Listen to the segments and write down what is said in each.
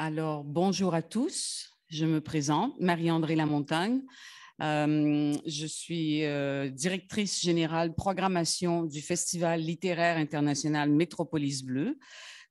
Alors, bonjour à tous. Je me présente, Marie-André Lamontagne. Je suis directrice générale programmation du Festival littéraire international Métropolis Bleue,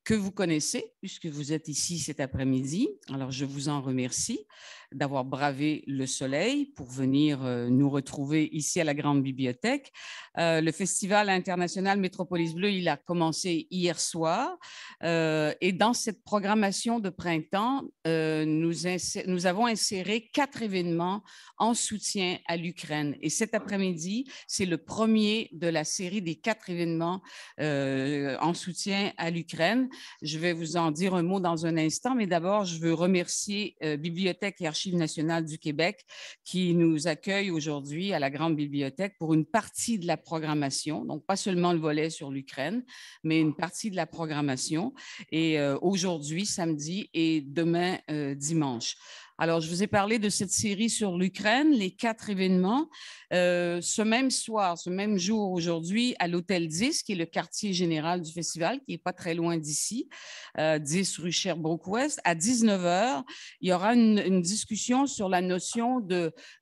que vous connaissez puisque vous êtes ici cet après-midi. Alors, je vous en remercie d'avoir bravé le soleil pour venir nous retrouver ici à la Grande Bibliothèque. Le Festival international Métropolis Bleue, il a commencé hier soir et dans cette programmation de printemps, nous avons inséré 4 événements en soutien à l'Ukraine. Et cet après-midi, c'est le premier de la série des 4 événements en soutien à l'Ukraine. Je vais vous en dire un mot dans un instant, mais d'abord, je veux remercier Bibliothèque et Archives nationales du Québec qui nous accueille aujourd'hui à la Grande Bibliothèque pour une partie de la programmation, donc pas seulement le volet sur l'Ukraine, mais une partie de la programmation. Et aujourd'hui, samedi, et demain, dimanche. Alors, je vous ai parlé de cette série sur l'Ukraine, les 4 événements. Ce même soir, ce même jour aujourd'hui, à l'Hôtel 10, qui est le quartier général du festival, qui n'est pas très loin d'ici, 10 rue Sherbrooke-Ouest, à 19h, il y aura une discussion sur la notion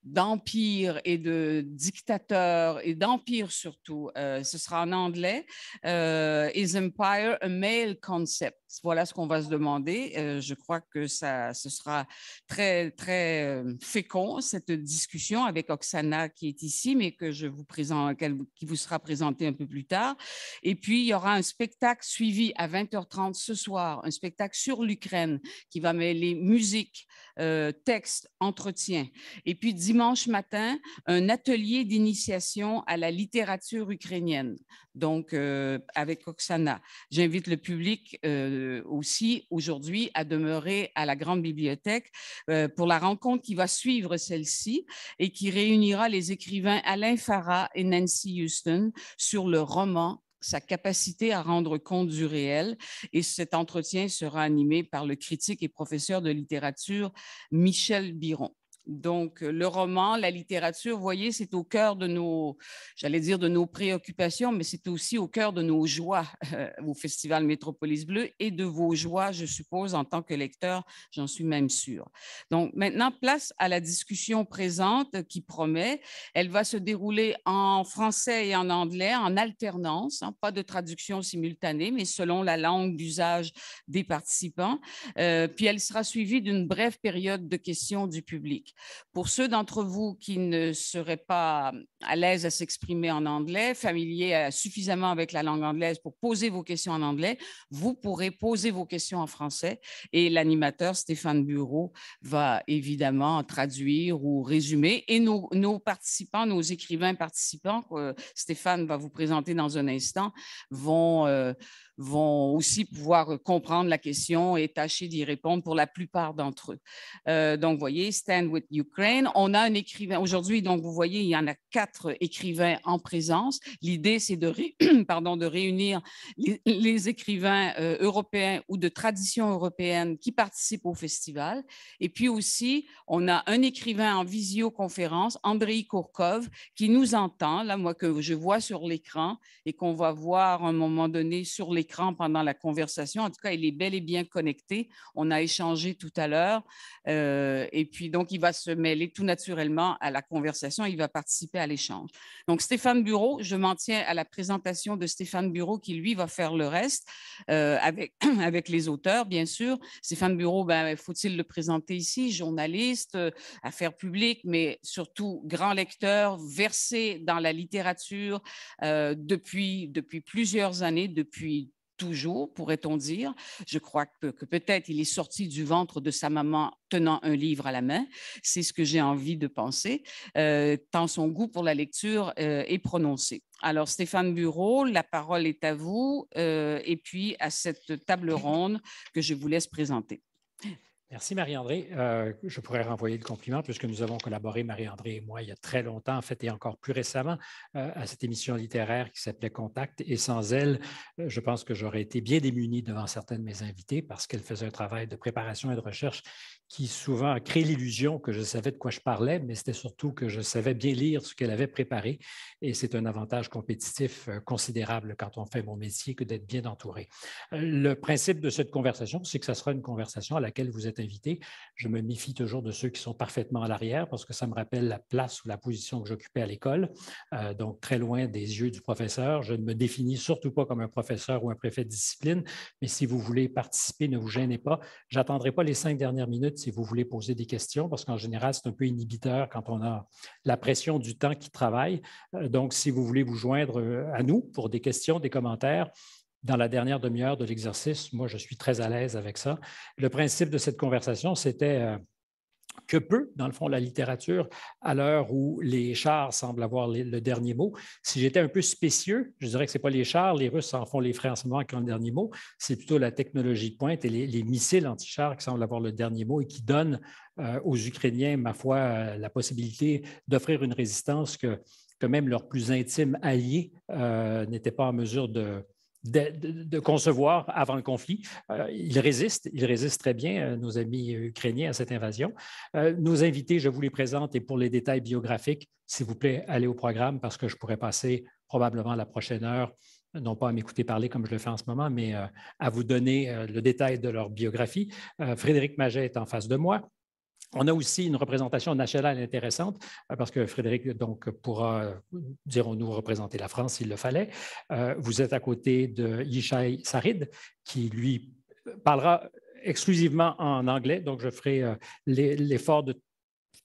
d'empire et de dictateur, et d'empire surtout. Ce sera en anglais. Is Empire a Male Concept? Voilà ce qu'on va se demander. Je crois que ce sera très, très fécond, cette discussion avec Oksana qui est ici, mais qui vous sera présentée un peu plus tard. Et puis, il y aura un spectacle suivi à 20h30 ce soir, un spectacle sur l'Ukraine qui va mêler musique, texte, entretien. Et puis, dimanche matin, un atelier d'initiation à la littérature ukrainienne, donc avec Oksana. J'invite le public aussi aujourd'hui à demeurer à la Grande Bibliothèque pour la rencontre qui va suivre celle-ci et qui réunira les écrivains Alain Farah et Nancy Houston sur le roman sa capacité à rendre compte du réel. Et cet entretien sera animé par le critique et professeur de littérature Michel Biron. Donc, le roman, la littérature, vous voyez, c'est au cœur de j'allais dire de nos préoccupations, mais c'est aussi au cœur de nos joies au Festival Métropolis Bleue et de vos joies, je suppose, en tant que lecteur, j'en suis même sûre. Donc, maintenant, place à la discussion présente qui promet. Elle va se dérouler en français et en anglais, en alternance, hein, pas de traduction simultanée, mais selon la langue d'usage des participants. Puis, elle sera suivie d'une brève période de questions du public. Pour ceux d'entre vous qui ne seraient pas à l'aise à s'exprimer en anglais, familiers suffisamment avec la langue anglaise pour poser vos questions en anglais, vous pourrez poser vos questions en français et l'animateur Stéphane Bureau va évidemment traduire ou résumer. Et nos participants, nos écrivains participants, Stéphane va vous présenter dans un instant, vont aussi pouvoir comprendre la question et tâcher d'y répondre pour la plupart d'entre eux. Donc, vous voyez, Stand with Ukraine. On a un écrivain. Aujourd'hui, donc, vous voyez, il y en a 4 écrivains en présence. L'idée, c'est de réunir les écrivains européens ou de tradition européenne qui participent au festival. Et puis aussi, on a un écrivain en visioconférence, Andrei Kourkov, qui nous entend, là, moi, que je vois sur l'écran et qu'on va voir à un moment donné sur l'écran pendant la conversation. En tout cas, il est bel et bien connecté. On a échangé tout à l'heure. Et puis, donc, il va se mêler tout naturellement à la conversation. Il va participer à l'échange. Donc, Stéphane Bureau, je m'en tiens à la présentation de Stéphane Bureau qui, lui, va faire le reste avec les auteurs, bien sûr. Stéphane Bureau, faut-il le présenter ici, journaliste, affaires publiques, mais surtout grand lecteur, versé dans la littérature depuis plusieurs années, depuis toujours, pourrait-on dire. Je crois que peut-être il est sorti du ventre de sa maman tenant un livre à la main. C'est ce que j'ai envie de penser, tant son goût pour la lecture est prononcé. Alors, Stéphane Bureau, la parole est à vous et puis à cette table ronde que je vous laisse présenter. Merci Marie-André. Je pourrais renvoyer le compliment puisque nous avons collaboré, Marie-André et moi, il y a très longtemps, en fait, et encore plus récemment, à cette émission littéraire qui s'appelait Contact. Et sans elle, je pense que j'aurais été bien démuni devant certains de mes invités parce qu'elle faisait un travail de préparation et de recherche qui souvent a créé l'illusion que je savais de quoi je parlais, mais c'était surtout que je savais bien lire ce qu'elle avait préparé. Et c'est un avantage compétitif considérable quand on fait mon métier que d'être bien entouré. Le principe de cette conversation, c'est que ça sera une conversation à laquelle vous êtes invité. Je me méfie toujours de ceux qui sont parfaitement à l'arrière parce que ça me rappelle la place ou la position que j'occupais à l'école, donc très loin des yeux du professeur. Je ne me définis surtout pas comme un professeur ou un préfet de discipline, mais si vous voulez participer, ne vous gênez pas. J'attendrai pas les 5 dernières minutes si vous voulez poser des questions, parce qu'en général, c'est un peu inhibiteur quand on a la pression du temps qui travaille. Donc, si vous voulez vous joindre à nous pour des questions, des commentaires, dans la dernière demi-heure de l'exercice, moi, je suis très à l'aise avec ça. Le principe de cette conversation, c'était que peu, dans le fond, la littérature, à l'heure où les chars semblent avoir le dernier mot. Si j'étais un peu spécieux, je dirais que ce n'est pas les chars, les Russes en font les frais en ce moment qui ont le dernier mot, c'est plutôt la technologie de pointe et les missiles anti-chars qui semblent avoir le dernier mot et qui donnent aux Ukrainiens, ma foi, la possibilité d'offrir une résistance que même leurs plus intimes alliés n'étaient pas en mesure de concevoir avant le conflit. Ils résistent très bien, nos amis ukrainiens, à cette invasion. Nos invités, je vous les présente et pour les détails biographiques, s'il vous plaît, allez au programme parce que je pourrais passer probablement la prochaine heure, non pas à m'écouter parler comme je le fais en ce moment, mais à vous donner le détail de leur biographie. Frédéric Maget est en face de moi. On a aussi une représentation nationale intéressante parce que Frédéric donc, pourra, dirons-nous, représenter la France s'il le fallait. Vous êtes à côté de Yishai Sarid qui, lui, parlera exclusivement en anglais, donc je ferai l'effort de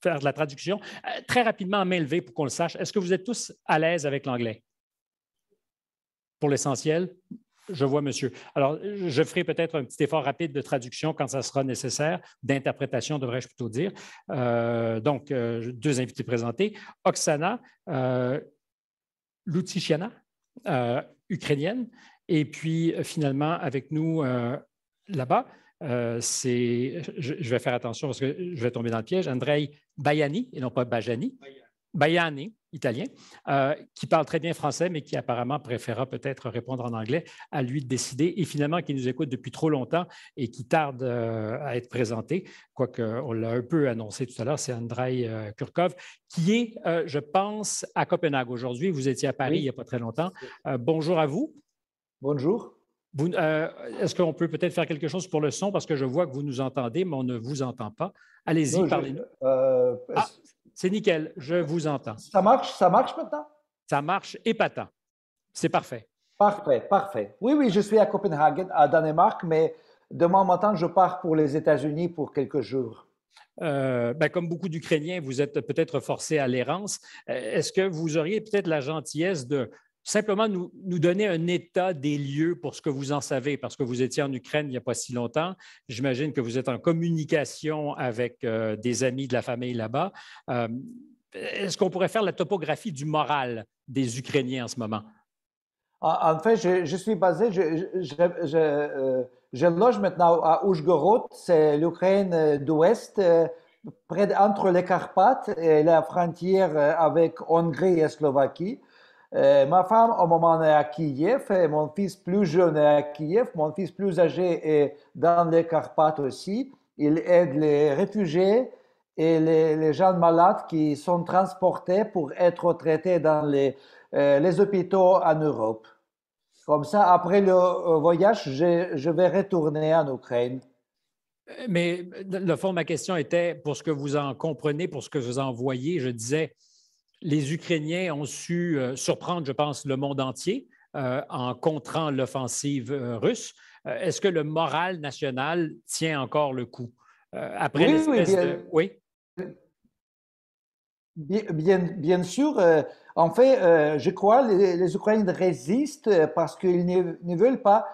faire de la traduction. Très rapidement, à main levée pour qu'on le sache, est-ce que vous êtes tous à l'aise avec l'anglais? Pour l'essentiel? Je vois monsieur. Alors, je ferai peut-être un petit effort rapide de traduction quand ça sera nécessaire, d'interprétation, devrais-je plutôt dire. Donc, deux invités présentés. Oksana Loutichiana, ukrainienne, et puis finalement, avec nous là-bas, je vais faire attention parce que je vais tomber dans le piège, Andrei Baiani, et non pas Bajani. Baiani, italien, qui parle très bien français, mais qui apparemment préférera peut-être répondre en anglais, à lui de décider, et finalement qui nous écoute depuis trop longtemps et qui tarde à être présenté, quoique on l'a un peu annoncé tout à l'heure, c'est Andrei Kurkov, qui est, je pense, à Copenhague aujourd'hui. Vous étiez à Paris il n'y a pas très longtemps. Bonjour à vous. Bonjour. Est-ce qu'on peut peut-être faire quelque chose pour le son, parce que je vois que vous nous entendez, mais on ne vous entend pas. Allez-y, parlez-nous. C'est nickel, je vous entends. Ça marche maintenant? Ça marche épatant. C'est parfait. Parfait. Oui, je suis à Copenhague, à Danemark, mais demain matin, je pars pour les États-Unis pour quelques jours. Comme beaucoup d'Ukrainiens, vous êtes peut-être forcés à l'errance. Est-ce que vous auriez peut-être la gentillesse de simplement nous donner un état des lieux pour ce que vous en savez, parce que vous étiez en Ukraine il n'y a pas si longtemps. J'imagine que vous êtes en communication avec des amis de la famille là-bas. Est-ce qu'on pourrait faire la topographie du moral des Ukrainiens en ce moment? En fait, je suis basé, je loge maintenant à Oujgorod, c'est l'Ukraine d'Ouest, entre les Carpates et la frontière avec Hongrie et Slovaquie. Ma femme, au moment, est à Kiev, et mon fils plus jeune est à Kiev, mon fils plus âgé est dans les Carpates aussi. Il aide les réfugiés et les gens malades qui sont transportés pour être traités dans les hôpitaux en Europe. Comme ça, après le voyage, je vais retourner en Ukraine. Mais le fond de ma question était, pour ce que vous en comprenez, pour ce que vous en voyez, je disais, les Ukrainiens ont su surprendre, je pense, le monde entier en contrant l'offensive russe. Est-ce que le moral national tient encore le coup? Après l'espèce de... Oui? Bien sûr. En fait, je crois que les Ukrainiens résistent parce qu'ils ne veulent pas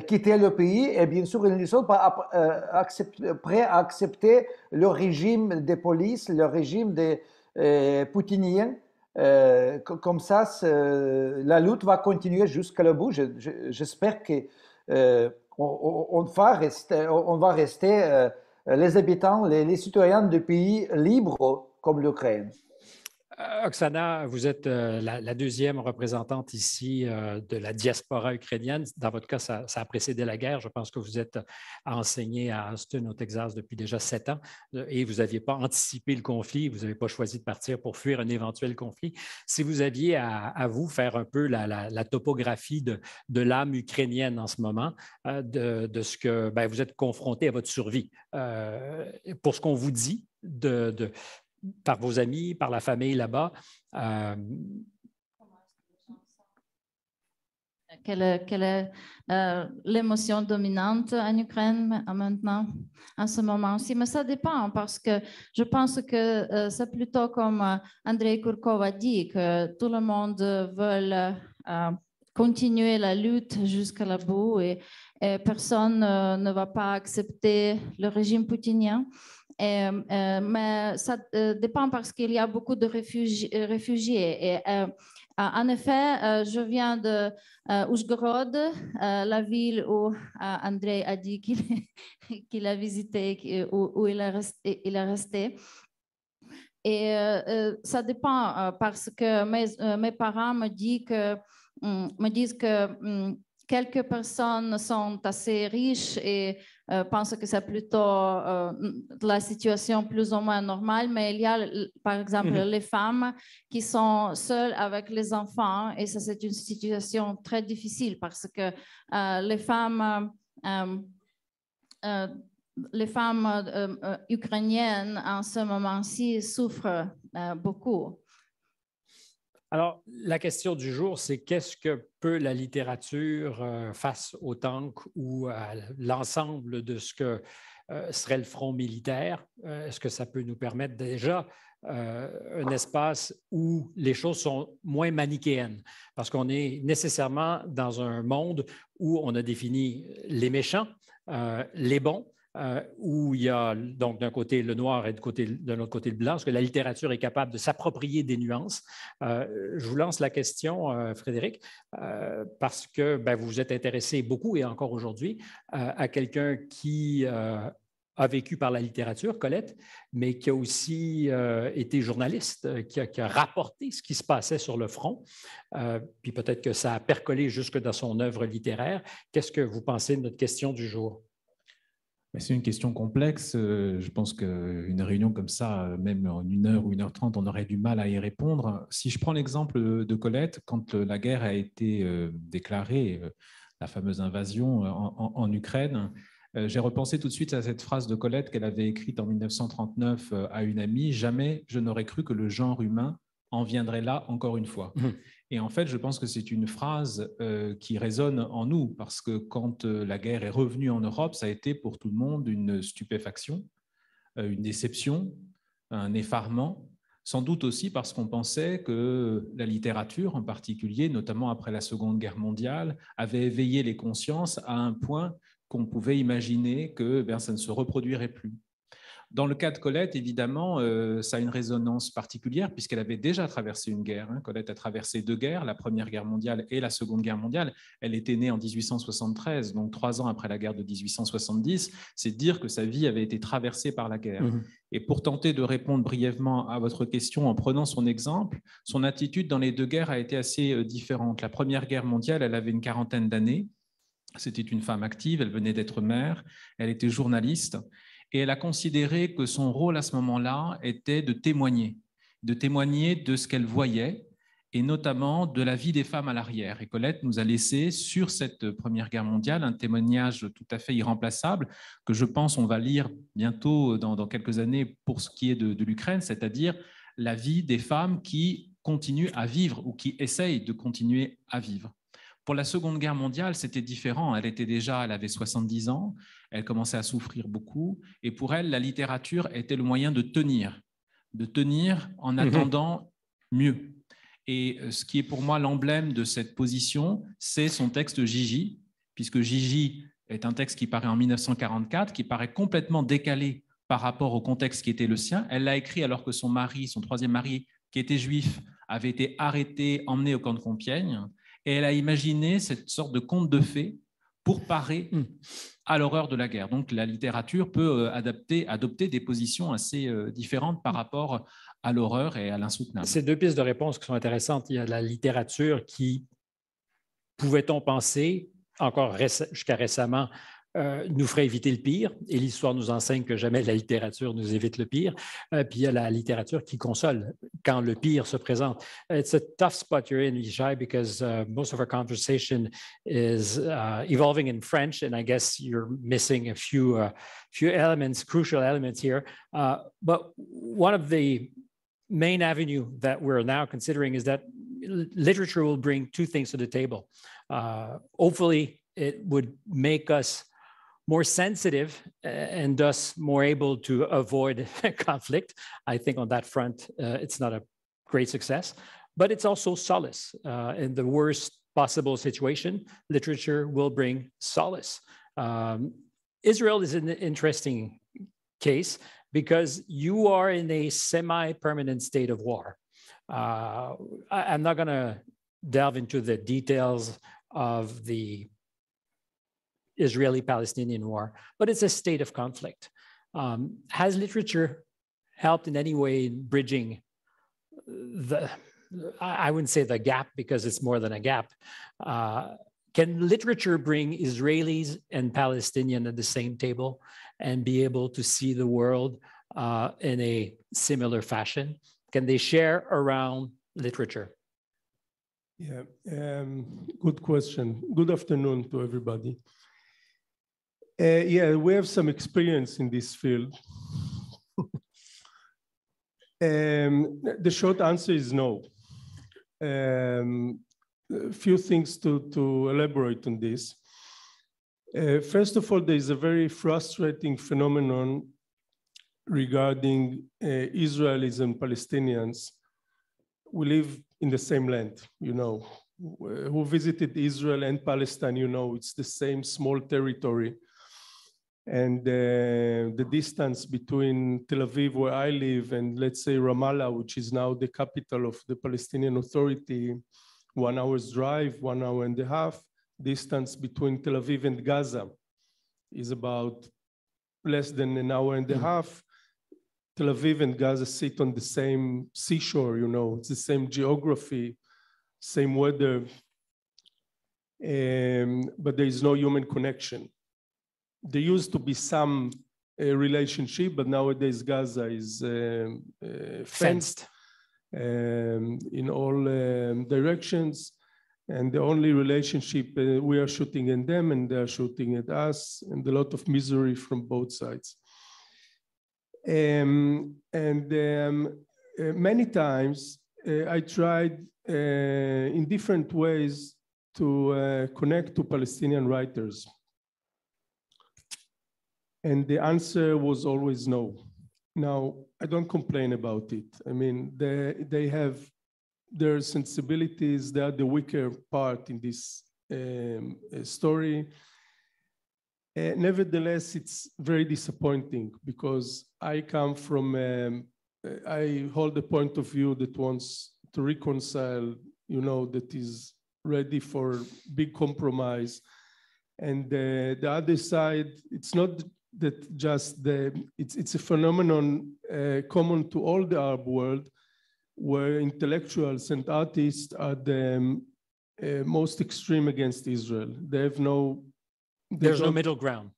quitter le pays et bien sûr, ils ne sont pas prêts à accepter le régime des polices, le régime des poutiniens. Comme ça, la lutte va continuer jusqu'à le bout. J'espère qu'on va rester les habitants, les citoyens de pays libres comme l'Ukraine. Oksana, vous êtes la deuxième représentante ici de la diaspora ukrainienne. Dans votre cas, ça a précédé la guerre. Je pense que vous êtes enseigné à Austin, au Texas, depuis déjà 7 ans et vous n'aviez pas anticipé le conflit. Vous n'avez pas choisi de partir pour fuir un éventuel conflit. Si vous aviez à vous faire un peu la topographie de l'âme ukrainienne en ce moment, de ce que vous êtes confronté à votre survie, pour ce qu'on vous dit par vos amis, par la famille là-bas. Quelle est l'émotion dominante en Ukraine maintenant, en ce moment-ci? Mais ça dépend parce que je pense que c'est plutôt comme Andrei Kurkov a dit, que tout le monde veut continuer la lutte jusqu'à la bout et personne ne va pas accepter le régime poutinien. Mais ça dépend parce qu'il y a beaucoup de réfugiés. Et, en effet, je viens de Uzhgorod, la ville où Andrei a dit qu'il a visité, où il est resté. Et ça dépend parce que mes parents me disent que quelques personnes sont assez riches et pensent que c'est plutôt la situation plus ou moins normale, mais il y a par exemple les femmes qui sont seules avec les enfants et ça c'est une situation très difficile parce que les femmes ukrainiennes en ce moment-ci souffrent beaucoup. Alors, la question du jour, c'est qu'est-ce que peut la littérature face au tank ou à l'ensemble de ce que serait le front militaire? Est-ce que ça peut nous permettre déjà un espace où les choses sont moins manichéennes? Parce qu'on est nécessairement dans un monde où on a défini les méchants, les bons, où il y a donc d'un côté le noir et de l'autre côté le blanc, parce que la littérature est capable de s'approprier des nuances. Je vous lance la question, Frédéric, parce que vous vous êtes intéressé beaucoup et encore aujourd'hui à quelqu'un qui a vécu par la littérature, Colette, mais qui a aussi été journaliste, qui a rapporté ce qui se passait sur le front, puis peut-être que ça a percolé jusque dans son œuvre littéraire. Qu'est-ce que vous pensez de notre question du jour? C'est une question complexe. Je pense qu'une réunion comme ça, même en 1 heure ou 1h30, on aurait du mal à y répondre. Si je prends l'exemple de Colette, quand la guerre a été déclarée, la fameuse invasion en Ukraine, j'ai repensé tout de suite à cette phrase de Colette qu'elle avait écrite en 1939 à une amie. « Jamais je n'aurais cru que le genre humain en viendrait là encore une fois ». Et en fait, je pense que c'est une phrase qui résonne en nous, parce que quand la guerre est revenue en Europe, ça a été pour tout le monde une stupéfaction, une déception, un effarement, sans doute aussi parce qu'on pensait que la littérature en particulier, notamment après la Seconde Guerre mondiale, avait éveillé les consciences à un point qu'on pouvait imaginer que ça ne se reproduirait plus. Dans le cas de Colette, évidemment, ça a une résonance particulière puisqu'elle avait déjà traversé une guerre. Colette a traversé 2 guerres, la Première Guerre mondiale et la Seconde Guerre mondiale. Elle était née en 1873, donc 3 ans après la guerre de 1870. C'est dire que sa vie avait été traversée par la guerre. Et pour tenter de répondre brièvement à votre question en prenant son exemple, son attitude dans les 2 guerres a été assez différente. La Première Guerre mondiale, elle avait une 40aine d'années. C'était une femme active, elle venait d'être mère, elle était journaliste. Et elle a considéré que son rôle à ce moment-là était de témoigner de ce qu'elle voyait, et notamment de la vie des femmes à l'arrière. Et Colette nous a laissé sur cette Première Guerre mondiale un témoignage tout à fait irremplaçable que je pense on va lire bientôt dans quelques années pour ce qui est de l'Ukraine, c'est-à-dire la vie des femmes qui continuent à vivre ou qui essayent de continuer à vivre. Pour la Seconde Guerre mondiale, c'était différent. Elle avait 70 ans, elle commençait à souffrir beaucoup. Et pour elle, la littérature était le moyen de tenir en attendant mieux. Et ce qui est pour moi l'emblème de cette position, c'est son texte Gigi, puisque Gigi est un texte qui paraît en 1944, qui paraît complètement décalé par rapport au contexte qui était le sien. Elle l'a écrit alors que son mari, son 3e mari, qui était juif, avait été arrêté, emmené au camp de Compiègne. Et elle a imaginé cette sorte de conte de fées pour parer à l'horreur de la guerre. Donc la littérature peut adopter des positions assez différentes par rapport à l'horreur et à l'insoutenable. Ces deux pistes de réponse qui sont intéressantes. Il y a la littérature qui, pouvait-on penser, encore jusqu'à récemment, nous ferait éviter le pire, et l'histoire nous enseigne que jamais la littérature nous évite le pire. Puis il y a la littérature qui console quand le pire se présente. It's a tough spot you're in, Yishai, because most of our conversation is evolving in French, and I guess you're missing a few elements, crucial elements here. But one of the main avenue that we're now considering is that literature will bring two things to the table. Hopefully, it would make us more sensitive and thus more able to avoid conflict. I think on that front, it's not a great success, but it's also solace. In the worst possible situation, literature will bring solace. Israel is an interesting case because you are in a semi-permanent state of war. I'm not going to delve into the details of the Israeli-Palestinian war, but it's a state of conflict. Has literature helped in any way in bridging I wouldn't say the gap because it's more than a gap. Can literature bring Israelis and Palestinians at the same table and be able to see the world in a similar fashion? Can they share around literature? Yeah, good question. Good afternoon to everybody. Yeah, we have some experience in this field. The short answer is no. A few things to elaborate on this. First of all, there is a very frustrating phenomenon regarding Israelis and Palestinians. We live in the same land, you know. Who visited Israel and Palestine, you know, it's the same small territory. And the distance between Tel Aviv, where I live, and let's say Ramallah, which is now the capital of the Palestinian Authority, 1 hour's drive, 1 hour and a half. Distance between Tel Aviv and Gaza is about less than an hour and a half. Tel Aviv and Gaza sit on the same seashore, you know, it's the same geography, same weather, but there is no human connection. There used to be some relationship, but nowadays Gaza is fenced in all directions. And the only relationship, we are shooting at them and they are shooting at us, and a lot of misery from both sides. Many times I tried in different ways to connect to Palestinian writers. And the answer was always no. Now, I don't complain about it. I mean, they have their sensibilities, they are the weaker part in this story. Nevertheless, it's very disappointing because I come from, I hold a point of view that wants to reconcile, you know, that is ready for big compromise. And the other side, it's not that just it's a phenomenon common to all the Arab world, where intellectuals and artists are the most extreme against Israel. They have no... There's no middle ground.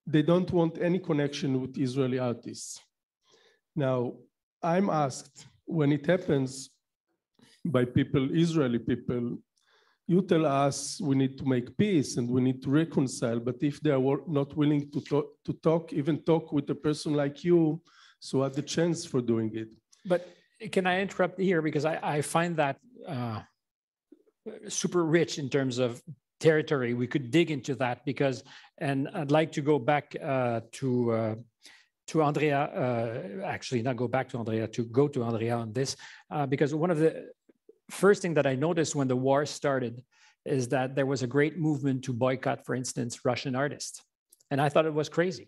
They don't want any connection with Israeli artists. Now, I'm asked, when it happens by people, Israeli people, you tell us we need to make peace and we need to reconcile, but if they are not willing to talk, even talk with a person like you, so what the chance for doing it? But can I interrupt here? Because I find that super rich in terms of territory. We could dig into that because, and I'd like to go back to Andrea, actually not go back to Andrea, to go to Andrea on this, because one of the first thing that I noticed when the war started is that there was a great movement to boycott, for instance, Russian artists. And I thought it was crazy.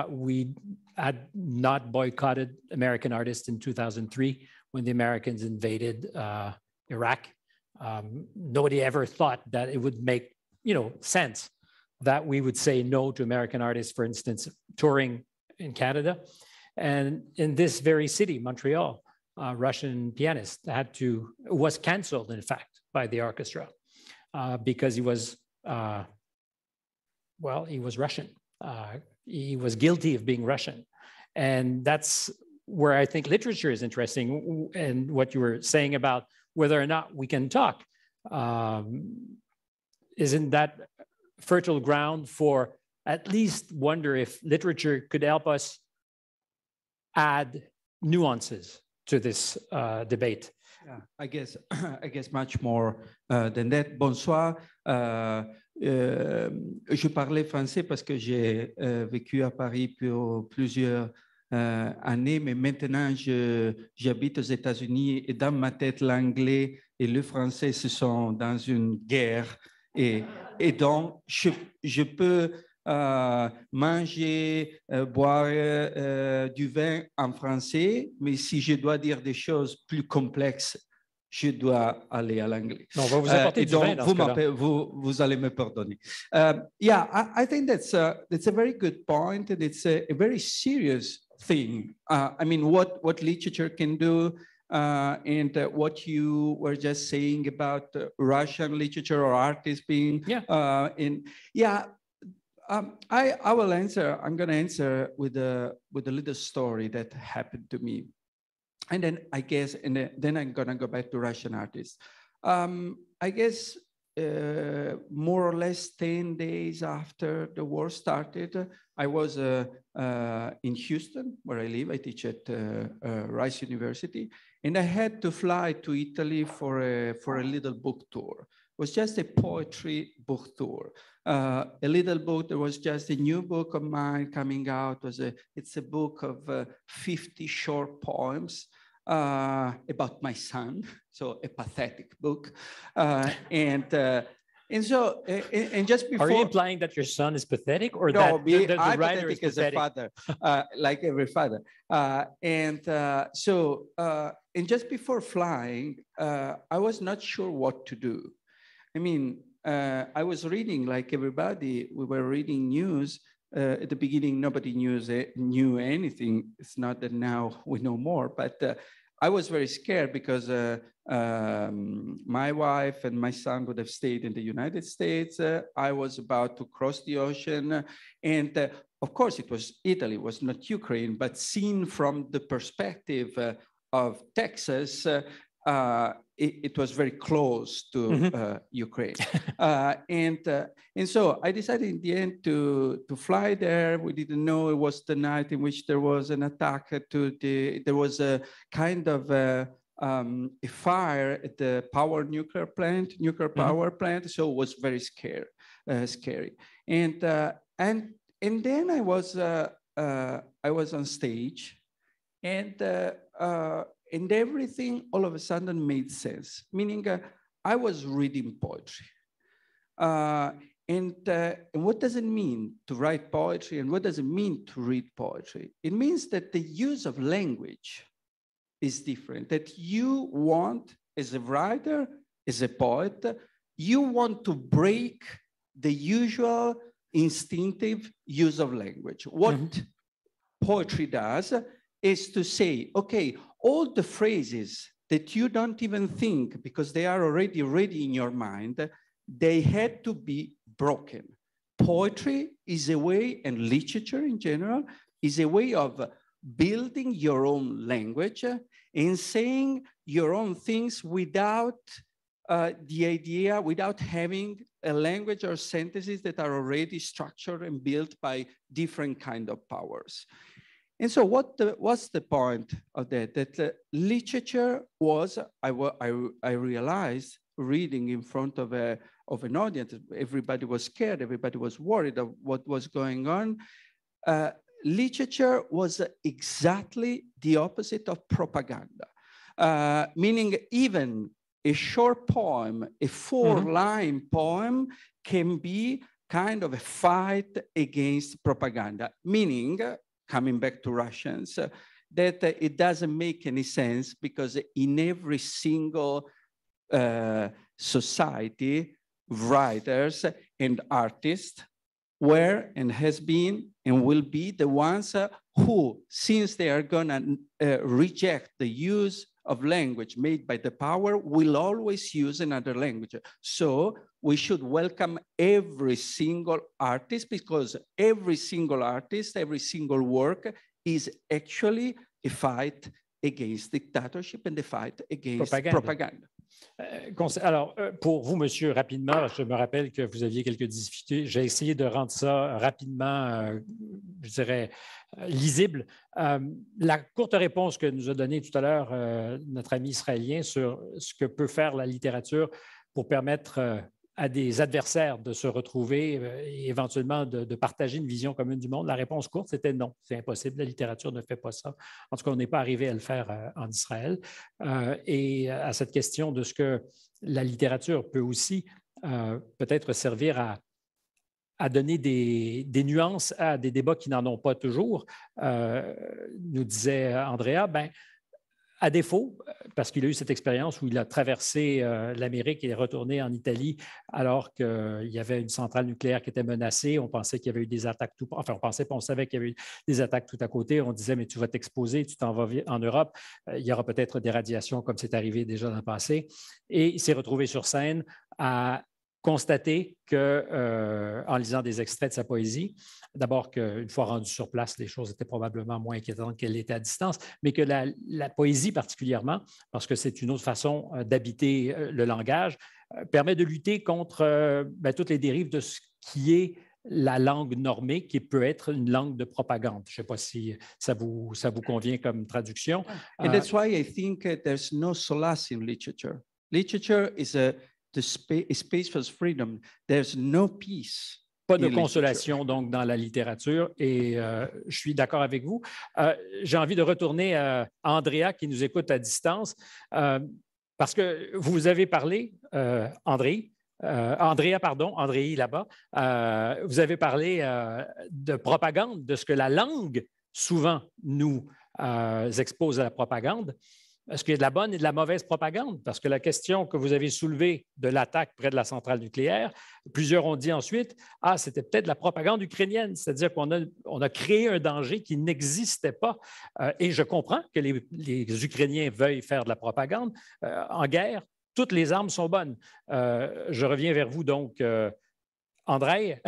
We had not boycotted American artists in 2003 when the Americans invaded Iraq. Nobody ever thought that it would make, you know, sense that we would say no to American artists, for instance, touring in Canada. And in this very city, Montreal, a Russian pianist was canceled, in fact, by the orchestra because he was Russian. He was guilty of being Russian. And that's where I think literature is interesting, and what you were saying about whether or not we can talk. Isn't that fertile ground for at least wonder if literature could help us add nuances to this debate? Yeah, I guess much more than that. Bonsoir. Je parlais français parce que j'ai vécu à Paris pour plusieurs années, mais maintenant j'habite aux États-Unis et dans ma tête, l'anglais et le français se sont dans une guerre. Et donc, je peux manger, boire du vin en français, mais si je dois dire des choses plus complexes, je dois aller à l'anglais. On va vous apporter du vin dans ce cas-là. Vous allez me pardonner. Yeah, I think that's a very good point, and it's a very serious thing. I mean, what literature can do, and what you were just saying about Russian literature or artists being I will answer. I'm going to answer with a little story that happened to me, and then I guess, and then I'm going to go back to Russian artists. I guess more or less 10 days after the war started, I was in Houston, where I live. I teach at Rice University, and I had to fly to Italy for a little book tour. It was just a poetry book tour. A little book. There was just a new book of mine coming out. It's a book of 50 short poems about my son. So a pathetic book, and so just before. Are you implying that your son is pathetic, or no, that the writer is pathetic as a father, like every father? And just before flying, I was not sure what to do. I mean, I was reading, like everybody, we were reading news. At the beginning, nobody knew anything. It's not that now we know more, but I was very scared because my wife and my son would have stayed in the United States. I was about to cross the ocean. And of course, it was Italy, it was not Ukraine, but seen from the perspective of Texas, it was very close to Ukraine. And so I decided in the end to fly there. We didn't know it was the night in which there was an attack there was a kind of a fire at the nuclear power plant. So it was very scary. And then I was on stage, and everything all of a sudden made sense, meaning I was reading poetry. And what does it mean to write poetry, and what does it mean to read poetry? It means that the use of language is different, that you want, as a writer, as a poet, you want to break the usual instinctive use of language. What poetry does is to say, okay, all the phrases that you don't even think because they are already ready in your mind, they had to be broken. Poetry is a way, and literature in general, is a way of building your own language and saying your own things without without having a language or sentences that are already structured and built by different kind of powers. And so what's the point of that? That literature was, I realized, reading in front of an audience, everybody was scared, everybody was worried of what was going on. Literature was exactly the opposite of propaganda, meaning even a short poem, a four-line poem, can be kind of a fight against propaganda, meaning, coming back to Russians, that it doesn't make any sense because in every single society, writers and artists were and has been and will be the ones who, since they are going to reject the use of language made by the power, will always use another language. So we should welcome every single artist, because every single artist, every single work is actually a fight against dictatorship and a fight against propaganda. Alors, pour vous, monsieur, rapidement, je me rappelle que vous aviez quelques difficultés. J'ai essayé de rendre ça rapidement, je dirais, lisible. La courte réponse que nous a donnée tout à l'heure notre ami israélien sur ce que peut faire la littérature pour permettre à des adversaires de se retrouver et éventuellement de partager une vision commune du monde, la réponse courte, c'était non, c'est impossible, la littérature ne fait pas ça. En tout cas, on n'est pas arrivé à le faire en Israël. Et à cette question de ce que la littérature peut aussi peut-être servir à donner des nuances à des débats qui n'en ont pas toujours, nous disait Andrea, à défaut, parce qu'il a eu cette expérience où il a traversé l'Amérique et est retourné en Italie alors qu'il y avait une centrale nucléaire qui était menacée. On pensait qu'il y avait eu des attaques, on savait qu'il y avait eu des attaques tout à côté. On disait, mais tu vas t'exposer, tu t'en vas en Europe, il y aura peut-être des radiations comme c'est arrivé déjà dans le passé. Et il s'est retrouvé sur scène à constater qu'en lisant des extraits de sa poésie, d'abord qu'une fois rendu sur place, les choses étaient probablement moins inquiétantes qu'elles étaient à distance, mais que la poésie particulièrement, parce que c'est une autre façon d'habiter le langage, permet de lutter contre toutes les dérives de ce qui est la langue normée, qui peut être une langue de propagande. Je ne sais pas si ça vous convient comme traduction. And that's why I think there's no solace in literature. Literature is a space for freedom. There's no peace. Pas de consolation donc dans la littérature et je suis d'accord avec vous. J'ai envie de retourner à Andrea qui nous écoute à distance parce que vous avez parlé, André là-bas, vous avez parlé de propagande, de ce que la langue souvent nous expose à la propagande. Est-ce qu'il y a de la bonne et de la mauvaise propagande? Parce que la question que vous avez soulevée de l'attaque près de la centrale nucléaire, plusieurs ont dit ensuite, c'était peut-être la propagande ukrainienne, c'est-à-dire qu'on a créé un danger qui n'existait pas. Et je comprends que les Ukrainiens veuillent faire de la propagande. En guerre, toutes les armes sont bonnes. Je reviens vers vous donc, André.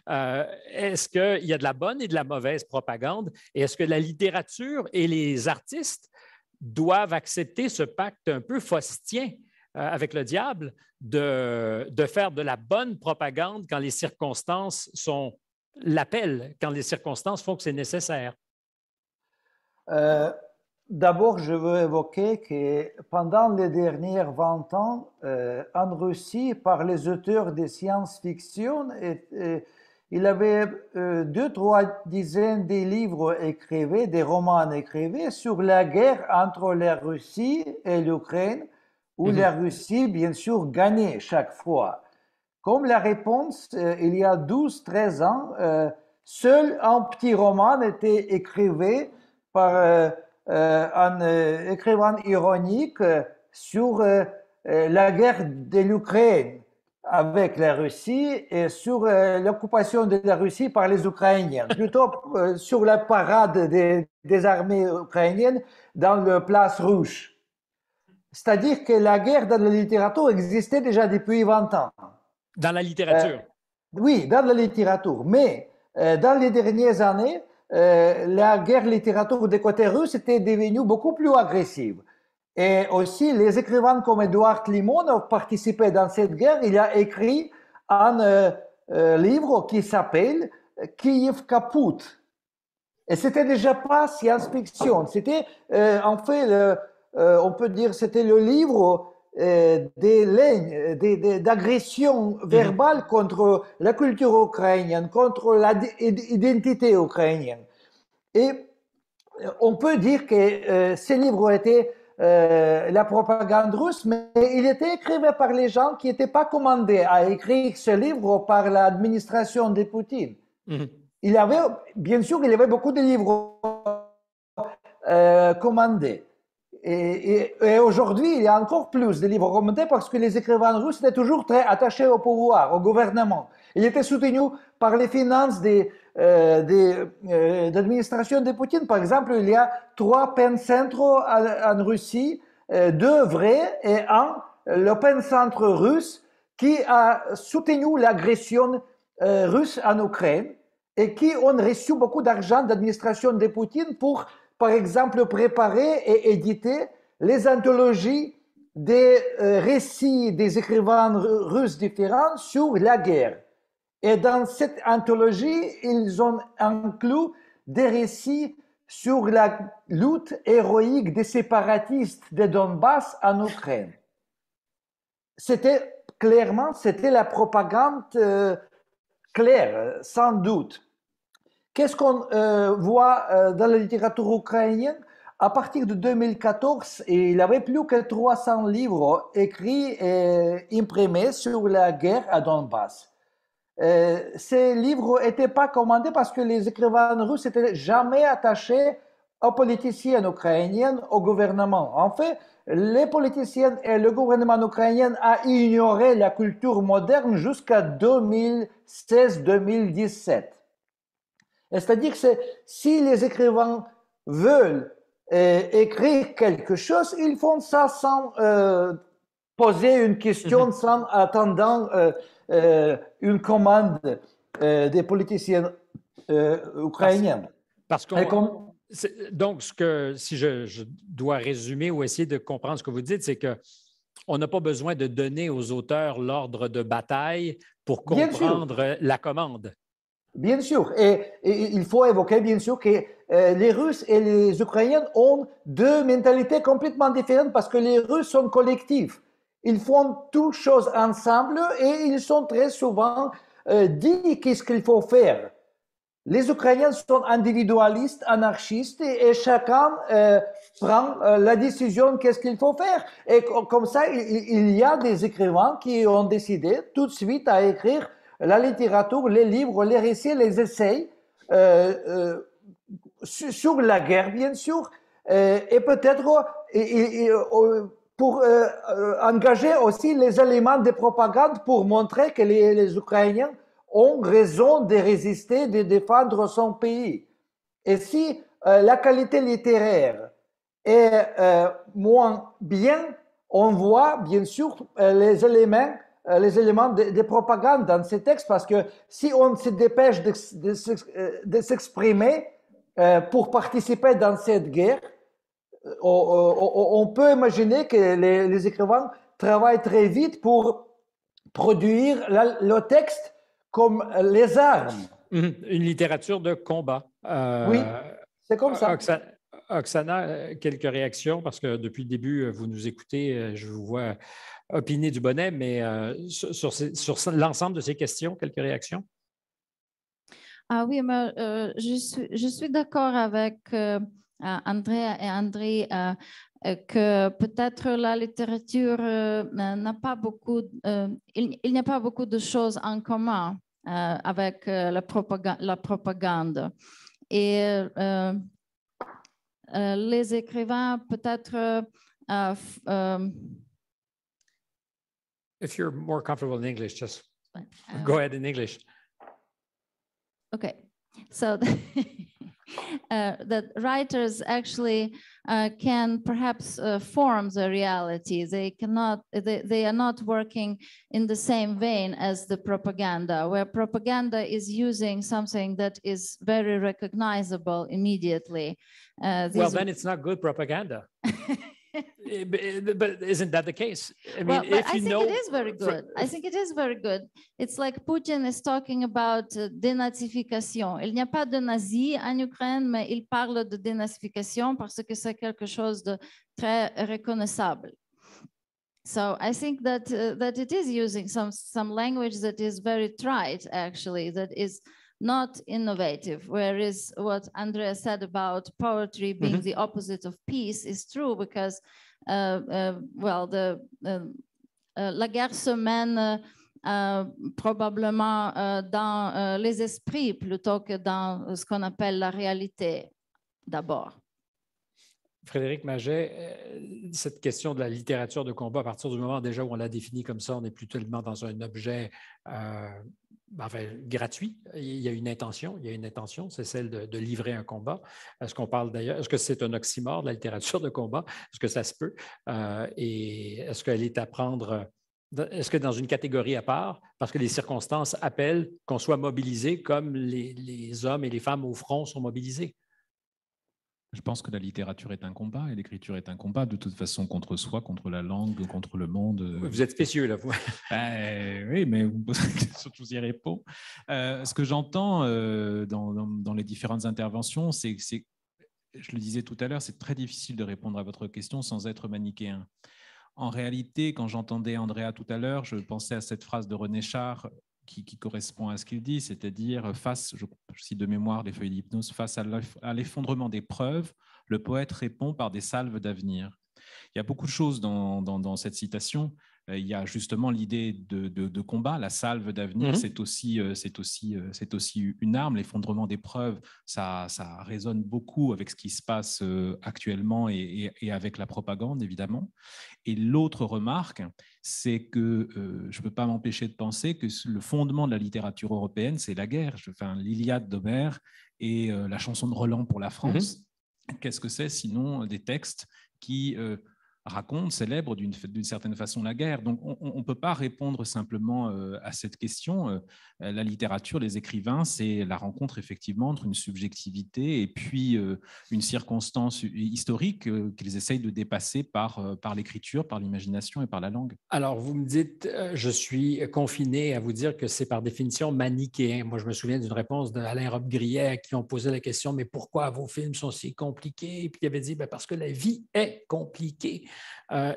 Est-ce qu'il y a de la bonne et de la mauvaise propagande? Et est-ce que la littérature et les artistes doivent accepter ce pacte un peu faustien avec le diable de faire de la bonne propagande quand les circonstances l'appellent, quand les circonstances font que c'est nécessaire? D'abord, je veux évoquer que pendant les dernières 20 ans, en Russie, par les auteurs de science-fiction, il y avait 2-3 dizaines de livres écrits, des romans écrits sur la guerre entre la Russie et l'Ukraine, où la Russie, bien sûr, gagnait chaque fois. Comme la réponse, il y a 12-13 ans, seul un petit roman était écrit par un écrivain ironique sur la guerre de l'Ukraine avec la Russie et sur l'occupation de la Russie par les Ukrainiens, plutôt sur la parade des armées ukrainiennes dans la place rouge. C'est-à-dire que la guerre dans la littérature existait déjà depuis 20 ans. Dans la littérature? Oui, dans la littérature. Mais dans les dernières années, la guerre littérature des côtés russes était devenue beaucoup plus agressive. Et aussi, les écrivains comme Édouard Limonov participaient dans cette guerre. Il a écrit un livre qui s'appelle Kiev kaput. Et c'était déjà pas science-fiction. C'était, en fait, on peut dire, c'était le livre d'agression verbale contre la culture ukrainienne, contre l'identité ukrainienne. Et on peut dire que ces livres étaient la propagande russe, mais il était écrit par les gens qui n'étaient pas commandés à écrire ce livre par l'administration de Poutine. Il y avait, bien sûr, il y avait beaucoup de livres commandés. Et aujourd'hui, il y a encore plus de livres commentés parce que les écrivains russes étaient toujours très attachés au pouvoir, au gouvernement. Ils étaient soutenus par les finances d'administration de Poutine. Par exemple, il y a 3 pen centres en Russie, 2 vrais et un, le pen centre russe, qui a soutenu l'agression russe en Ukraine et qui ont reçu beaucoup d'argent d'administration de Poutine pour, par exemple, préparer et éditer les anthologies des récits des écrivains russes différents sur la guerre. Et dans cette anthologie, ils ont inclus des récits sur la lutte héroïque des séparatistes de Donbass en Ukraine. C'était la propagande claire, sans doute. Qu'est-ce qu'on voit dans la littérature ukrainienne? À partir de 2014, il n'y avait plus que 300 livres écrits et imprimés sur la guerre à Donbass. Ces livres n'étaient pas commandés parce que les écrivains russes n'étaient jamais attachés aux politiciens ukrainiens, au gouvernement. En fait, les politiciens et le gouvernement ukrainien a ignoré la culture moderne jusqu'à 2016-2017. C'est-à-dire que si les écrivains veulent écrire quelque chose, ils font ça sans poser une question, sans attendre une commande des politiciens ukrainiens. Parce qu'on... Donc, si je dois résumer ou essayer de comprendre ce que vous dites, c'est qu'on n'a pas besoin de donner aux auteurs l'ordre de bataille pour comprendre la commande. Bien sûr. Et il faut évoquer, bien sûr, que les Russes et les Ukrainiens ont 2 mentalités complètement différentes parce que les Russes sont collectifs. Ils font toutes choses ensemble et ils sont très souvent dit qu'est-ce qu'il faut faire. Les Ukrainiens sont individualistes, anarchistes et chacun prend la décision qu'est-ce qu'il faut faire. Et comme ça, il y a des écrivains qui ont décidé tout de suite à écrire la littérature, les livres, les récits, les essais sur la guerre, bien sûr, et peut-être pour engager aussi les éléments de propagande pour montrer que les Ukrainiens ont raison de résister, de défendre son pays. Et si la qualité littéraire est moins bien, on voit bien sûr les éléments de propagande dans ces textes, parce que si on se dépêche de s'exprimer pour participer dans cette guerre, on peut imaginer que les écrivains travaillent très vite pour produire le texte comme les armes. Une littérature de combat. Oui, c'est comme ça. Oksana, quelques réactions, parce que depuis le début, vous nous écoutez, je vous vois opiner du bonnet, mais sur l'ensemble de ces questions, quelques réactions? Ah oui, mais je suis d'accord avec Andrea et André que peut-être la littérature n'a pas beaucoup, il n'y a pas beaucoup de choses en commun avec la propagande. Et les écrivains peut-être... If you're more comfortable in English, just go ahead in English. Okay, so that writers actually can perhaps form the reality. They cannot. They are not working in the same vein as the propaganda, where propaganda is using something that is very recognizable immediately. Well, then it's not good propaganda. But isn't that the case? I mean, well, I think it is very good. I think it is very good. It's like Putin is talking about dénazification. Il n'y a pas de nazis en Ukraine, mais il parle de dénazification parce que c'est quelque chose de très reconnaissable. So I think that that it is using some language that is very trite, actually, that is not innovative, whereas what Andrea said about poetry being the opposite of peace is true, because well, la guerre se mène probablement dans les esprits plutôt que dans ce qu'on appelle la réalité d'abord. Frédéric Maget, cette question de la littérature de combat, à partir du moment déjà où on la définit comme ça, on n'est plus tellement dans un objet gratuit. Il y a une intention, c'est celle de livrer un combat. Est-ce qu'on parle d'ailleurs, est-ce que c'est un oxymore de la littérature de combat? Est-ce que ça se peut? Et est-ce qu'elle est à prendre, est-ce que dans une catégorie à part, parce que les circonstances appellent qu'on soit mobilisé comme les hommes et les femmes au front sont mobilisés? Je pense que la littérature est un combat et l'écriture est un combat de toute façon contre soi, contre la langue, contre le monde. Vous êtes spécieux là, vous. Oui, mais vous me posez la question, je vous y réponds. Ce que j'entends dans les différentes interventions, c'est, je le disais tout à l'heure, c'est très difficile de répondre à votre question sans être manichéen. En réalité, quand j'entendais Andrea tout à l'heure, je pensais à cette phrase de René Char qui correspond à ce qu'il dit, c'est-à-dire face, je cite de mémoire les feuilles d'hypnose, face à l'effondrement des preuves, le poète répond par des salves d'avenir. Il y a beaucoup de choses dans cette citation. Il y a justement l'idée de combat, la salve d'avenir, c'est aussi une arme. L'effondrement des preuves, ça résonne beaucoup avec ce qui se passe actuellement et avec la propagande, évidemment. Et l'autre remarque, c'est que je ne peux pas m'empêcher de penser que le fondement de la littérature européenne, c'est la guerre. L'Iliade d'Homère et la chanson de Roland pour la France. Qu'est-ce que c'est sinon des textes qui racontent, célèbrent d'une certaine façon la guerre. Donc on ne peut pas répondre simplement à cette question. La littérature, les écrivains, c'est la rencontre effectivement entre une subjectivité et puis une circonstance historique qu'ils essayent de dépasser par l'écriture, par l'imagination et par la langue. Alors, vous me dites, je suis confiné à vous dire que c'est par définition manichéen. Moi, je me souviens d'une réponse d'Alain Robbe-Grillet à qui on posait la question, mais pourquoi vos films sont si compliqués? Et puis il avait dit, parce que la vie est compliquée.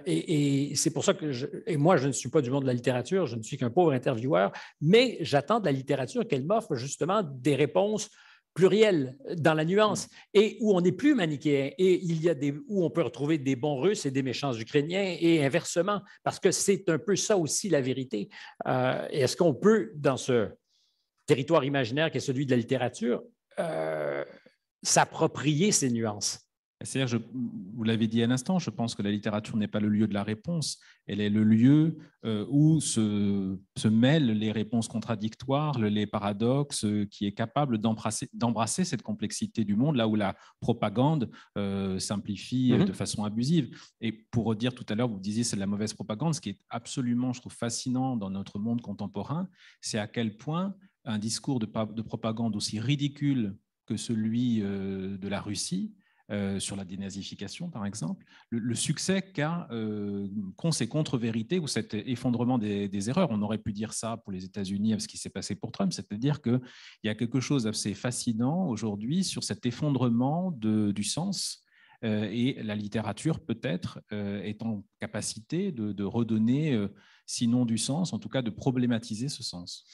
Et c'est pour ça que moi, je ne suis pas du monde de la littérature, je ne suis qu'un pauvre intervieweur, mais j'attends de la littérature qu'elle m'offre justement des réponses plurielles dans la nuance et où on n'est plus manichéen et il y a où on peut retrouver des bons Russes et des méchants Ukrainiens et inversement, parce que c'est un peu ça aussi la vérité. Et est-ce qu'on peut, dans ce territoire imaginaire qui est celui de la littérature, s'approprier ces nuances? C'est-à-dire, vous l'avez dit à l'instant, je pense que la littérature n'est pas le lieu de la réponse, elle est le lieu où se mêlent les réponses contradictoires, les paradoxes, qui est capable d'embrasser cette complexité du monde, là où la propagande simplifie de façon abusive. Et pour redire tout à l'heure, vous disiez c'est de la mauvaise propagande, ce qui est absolument, je trouve, fascinant dans notre monde contemporain, c'est à quel point un discours de propagande aussi ridicule que celui de la Russie, sur la dénazification, par exemple, le succès qu'ont ces contre-vérités ou cet effondrement des erreurs. On aurait pu dire ça pour les États-Unis avec ce qui s'est passé pour Trump, c'est-à-dire qu'il y a quelque chose d'assez fascinant aujourd'hui sur cet effondrement du sens. Et la littérature, peut-être, est en capacité de redonner, sinon du sens, en tout cas de problématiser ce sens.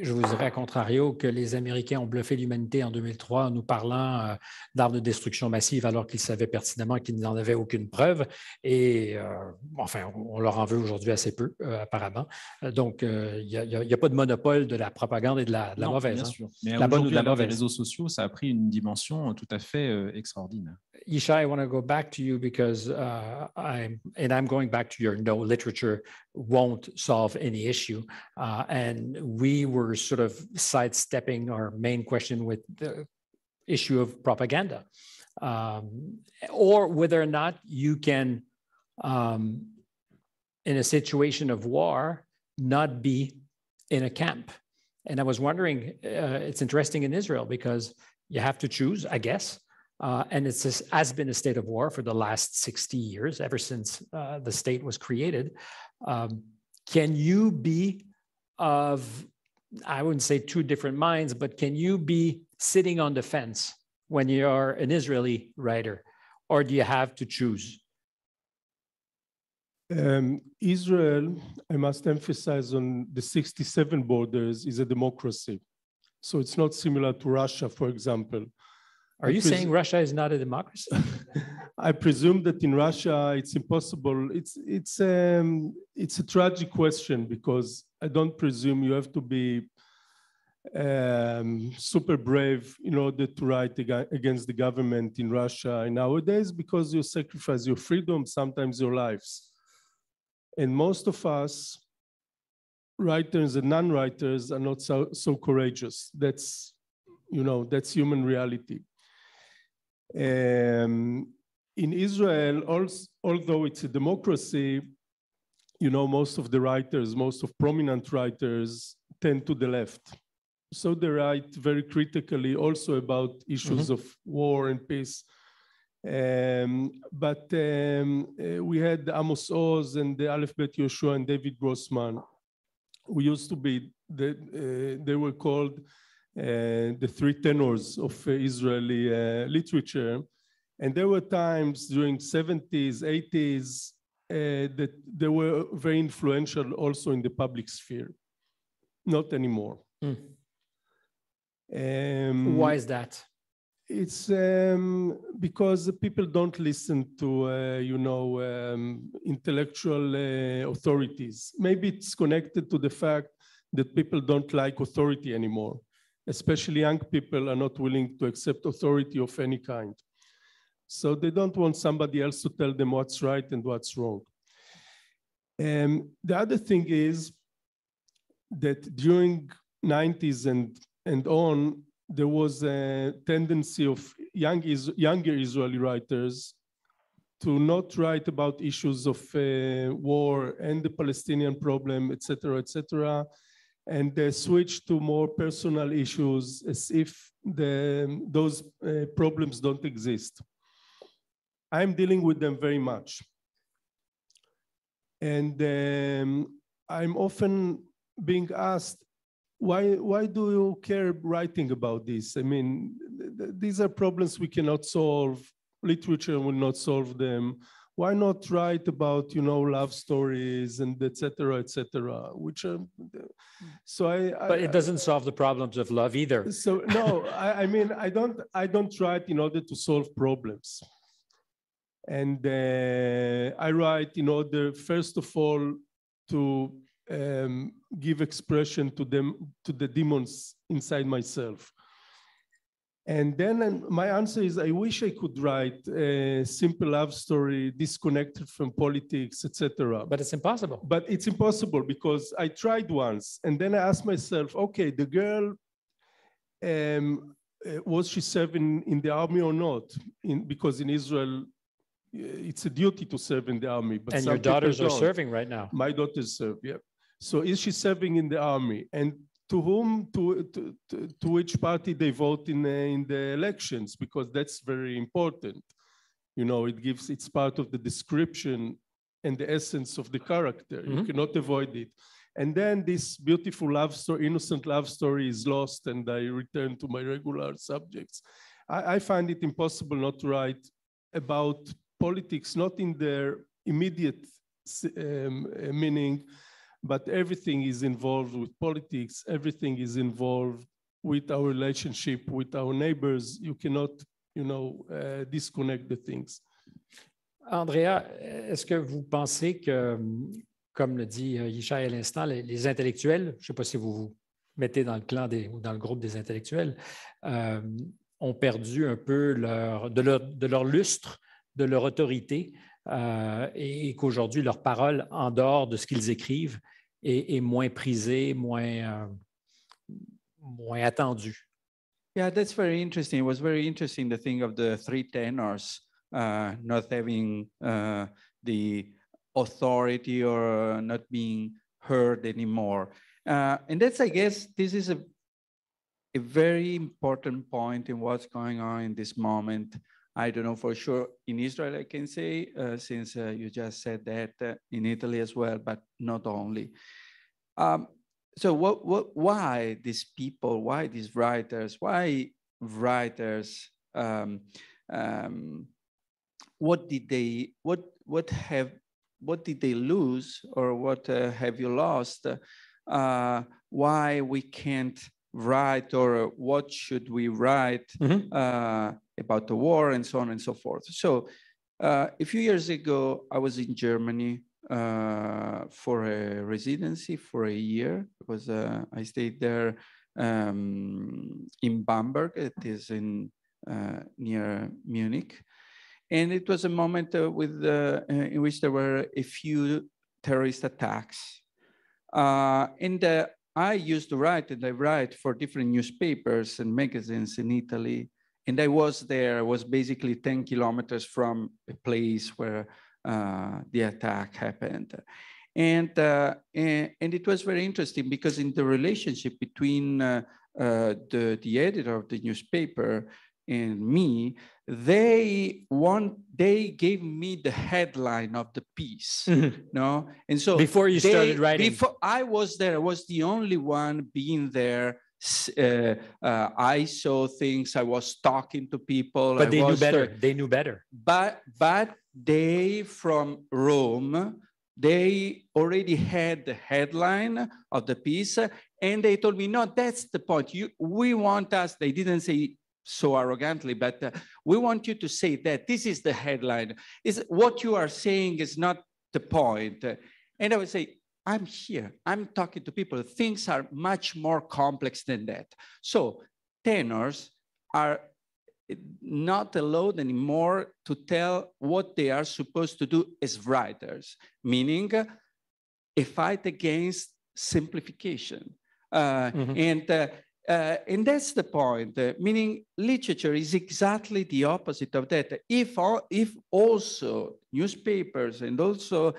Je vous dirais, à contrario, que les Américains ont bluffé l'humanité en 2003 en nous parlant d'armes de destruction massive alors qu'ils savaient pertinemment qu'ils n'en avaient aucune preuve. Et enfin, on leur en veut aujourd'hui assez peu, apparemment. Donc, il n'y a pas de monopole de la propagande et de la mauvaise. Bien sûr. Mais la bonne ou de la les mauvaise. réseaux sociaux, ça a pris une dimension tout à fait extraordinaire. Yishai, I want to go back to you because I'm going back to your no literature won't solve any issue. And we were sort of sidestepping our main question with the issue of propaganda, or whether or not you can, in a situation of war, not be in a camp. And I was wondering, it's interesting in Israel because you have to choose, I guess. And it has been a state of war for the last 60 years, ever since the state was created. Can you be of, I wouldn't say two different minds, but can you be sitting on the fence when you're an Israeli writer, or do you have to choose? Israel, I must emphasize on the 67 borders, is a democracy. So it's not similar to Russia, for example. Are you saying Russia is not a democracy? I presume that in Russia it's impossible. It's a tragic question because I don't presume you have to be super brave in order to write against the government in Russia nowadays, because you sacrifice your freedom, sometimes your lives. And most of us, writers and non-writers, are not so courageous. That's, that's human reality. In Israel, also, although it's a democracy, most of the writers, most of prominent writers tend to the left. So they write very critically also about issues of war and peace. But we had Amos Oz and the Aleph Bet Yoshua and David Grossman. We used to be, they were called the three tenors of Israeli literature. And there were times during 70s, 80s, that they were very influential also in the public sphere. Not anymore. Why is that? It's because people don't listen to, intellectual authorities. Maybe it's connected to the fact that people don't like authority anymore. Especially young people are not willing to accept authority of any kind. So they don't want somebody else to tell them what's right and what's wrong. The other thing is that during 90s and on, there was a tendency of younger Israeli writers to not write about issues of war and the Palestinian problem, etc., and they switch to more personal issues as if those problems don't exist. I'm dealing with them very much. And I'm often being asked, why do you care writing about this? I mean, these are problems we cannot solve. Literature will not solve them. Why not write about, love stories and et cetera, which are, But it doesn't solve the problems of love either. So no, I mean, I don't write in order to solve problems. And I write in order, first of all, to give expression to the demons inside myself. And then my answer is, I wish I could write a simple love story disconnected from politics, etc. But it's impossible. But it's impossible because I tried once, and then I asked myself, okay, the girl, was she serving in the army or not? Because in Israel, it's a duty to serve in the army. But and your daughters are serving right now. My daughters serve, yeah. So is she serving in the army? And to whom, to which party they vote in the elections? Because that's very important. It's part of the description and the essence of the character. You cannot avoid it. And then this beautiful love story, innocent love story is lost, and I return to my regular subjects. I find it impossible not to write about politics, not in their immediate meaning, but everything is involved with politics. Everything is involved with our relationship with our neighbors. You cannot, disconnect the things. Andrea, est-ce que vous pensez que, comme le dit Yishai à l'instant, les intellectuels, je ne sais pas si vous vous mettez dans le clan ou dans le groupe des intellectuels, ont perdu un peu de leur lustre, de leur autorité, et qu'aujourd'hui, leur parole, en dehors de ce qu'ils écrivent, est moins prisée, moins attendue. Yeah, that's very interesting. It was very interesting to think of the three tenors not having the authority or not being heard anymore. And that's, I guess, this is a very important point in what's going on in this moment. I don't know for sure in Israel, I can say, since you just said that in Italy as well, but not only. So why these people, why these writers, what did they lose, or what have you lost? Why we can't write, or what should we write about the war, and so on and so forth. So a few years ago, I was in Germany for a residency for a year, because I stayed there in Bamberg. It is in near Munich. And it was a moment in which there were a few terrorist attacks. I used to write, and I write for different newspapers and magazines in Italy. And I was there. I was basically 10 kilometers from a place where the attack happened. And it was very interesting because in the relationship between the editor of the newspaper and me, they gave me the headline of the piece, no? And so before you started writing, before I was there, I was the only one being there. I saw things. I was talking to people. But they knew better. They knew better. But they from Rome, they already had the headline of the piece, and they told me, no, that's the point. We want us. They didn't say so arrogantly, but we want you to say that this is the headline. Is what you are saying is not the point. And I would say, I'm here. I'm talking to people. Things are much more complex than that. So tenors are not allowed anymore to tell what they are supposed to do as writers, meaning a fight against simplification. And that's the point, meaning literature is exactly the opposite of that. If also newspapers and also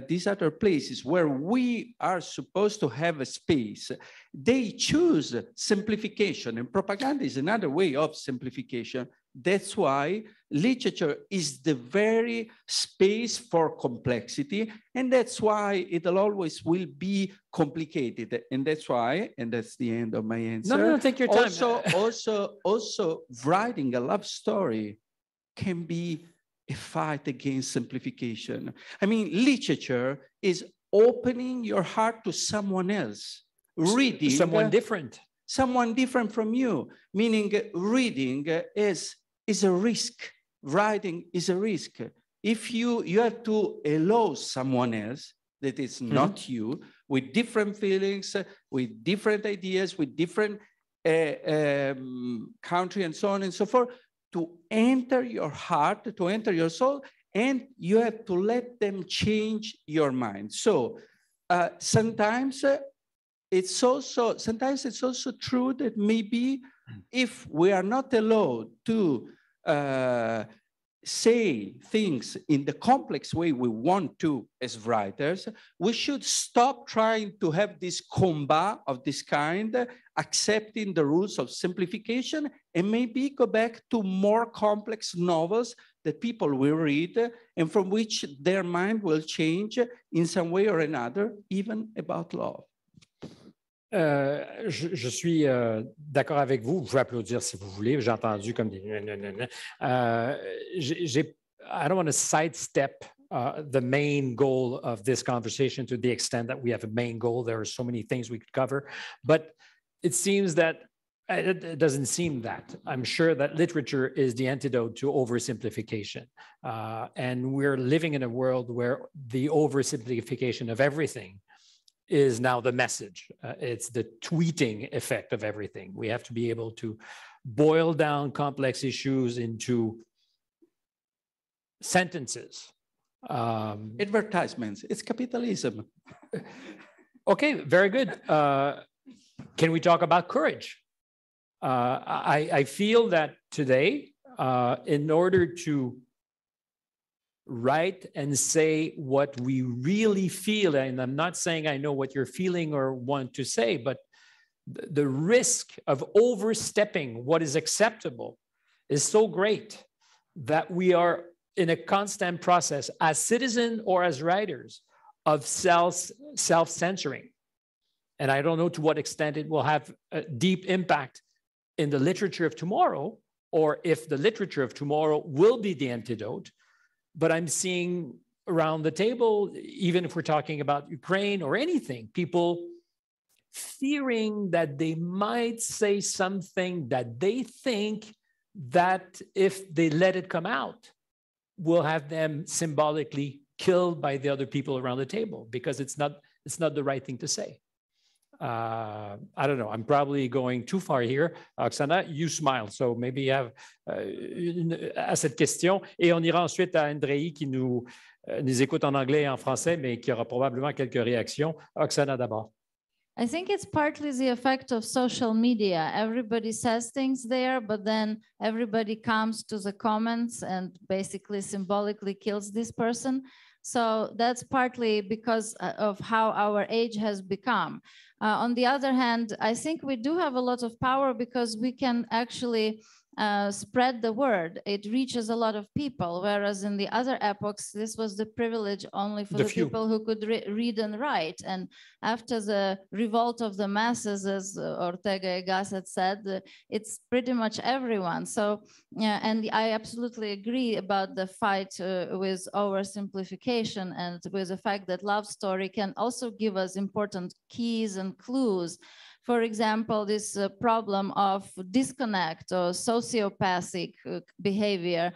these other places where we are supposed to have a space, they choose simplification, and propaganda is another way of simplification. That's why literature is the very space for complexity, and that's why it always will be complicated. And that's why, and that's the end of my answer. No, take your time. Also, writing a love story can be a fight against simplification. I mean, literature is opening your heart to someone else, reading someone different from you, meaning reading is a risk. Writing is a risk. If you have to allow someone else that is not you, with different feelings, with different ideas, with different country and so on and so forth, to enter your heart, to enter your soul, and you have to let them change your mind. So sometimes it's also true that maybe if we are not allowed to say things in the complex way we want to as writers, we should stop trying to have this combat of this kind, accepting the rules of simplification, and maybe go back to more complex novels that people will read and from which their mind will change in some way or another, even about love. Je suis d'accord avec vous. Vous pouvez applaudir si vous voulez. J'ai entendu comme des... I don't want to sidestep the main goal of this conversation to the extent that we have a main goal. There are so many things we could cover. But it seems that it doesn't seem that. I'm sure that literature is the antidote to oversimplification. And we're living in a world where the oversimplification of everything is now the message. It's the tweeting effect of everything. We have to be able to boil down complex issues into sentences. Advertisements, it's capitalism. Okay, very good. Can we talk about courage? I feel that today, in order to write and say what we really feel, and I'm not saying I know what you're feeling or want to say, but the risk of overstepping what is acceptable is so great that we are in a constant process as citizens or as writers of self-censoring. And I don't know to what extent it will have a deep impact in the literature of tomorrow, or if the literature of tomorrow will be the antidote. But I'm seeing around the table, even if we're talking about Ukraine or anything, people fearing that they might say something that they think that if they let it come out, will have them symbolically killed by the other people around the table, because it's not the right thing to say. I don't know, I'm probably going too far here. Oksana, you smile, so maybe you have à cette question. Et on ira ensuite à Andrei qui nous écoute en anglais et en français, mais qui aura probablement quelques réactions. Oksana d'abord. I think it's partly the effect of social media. Everybody says things there, but then everybody comes to the comments and basically symbolically kills this person. So that's partly because of how our age has become. On the other hand, I think we do have a lot of power because we can actually spread the word. It reaches a lot of people, whereas in the other epochs, this was the privilege only for the people who could read and write. And after the revolt of the masses, as Ortega y Gasset said, it's pretty much everyone. So, and I absolutely agree about the fight with oversimplification and with the fact that love story can also give us important keys and clues. For example, this problem of disconnect or sociopathic behavior,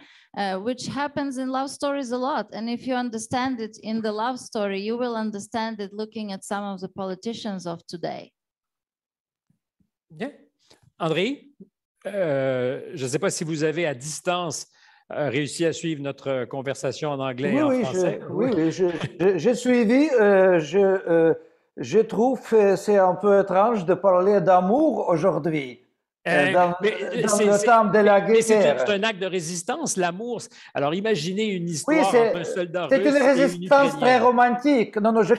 which happens in love stories a lot. And if you understand it in the love story, you will understand it looking at some of the politicians of today. Bien. André, je ne sais pas si vous avez à distance réussi à suivre notre conversation en anglais et en français. Oui, j'ai suivi. Je trouve que c'est un peu étrange de parler d'amour aujourd'hui, dans le temps de la guerre. Mais c'est un acte de résistance, l'amour. Alors imaginez une histoire entre un soldat russe et une Ukrainienne. C'est une résistance très romantique. Non, je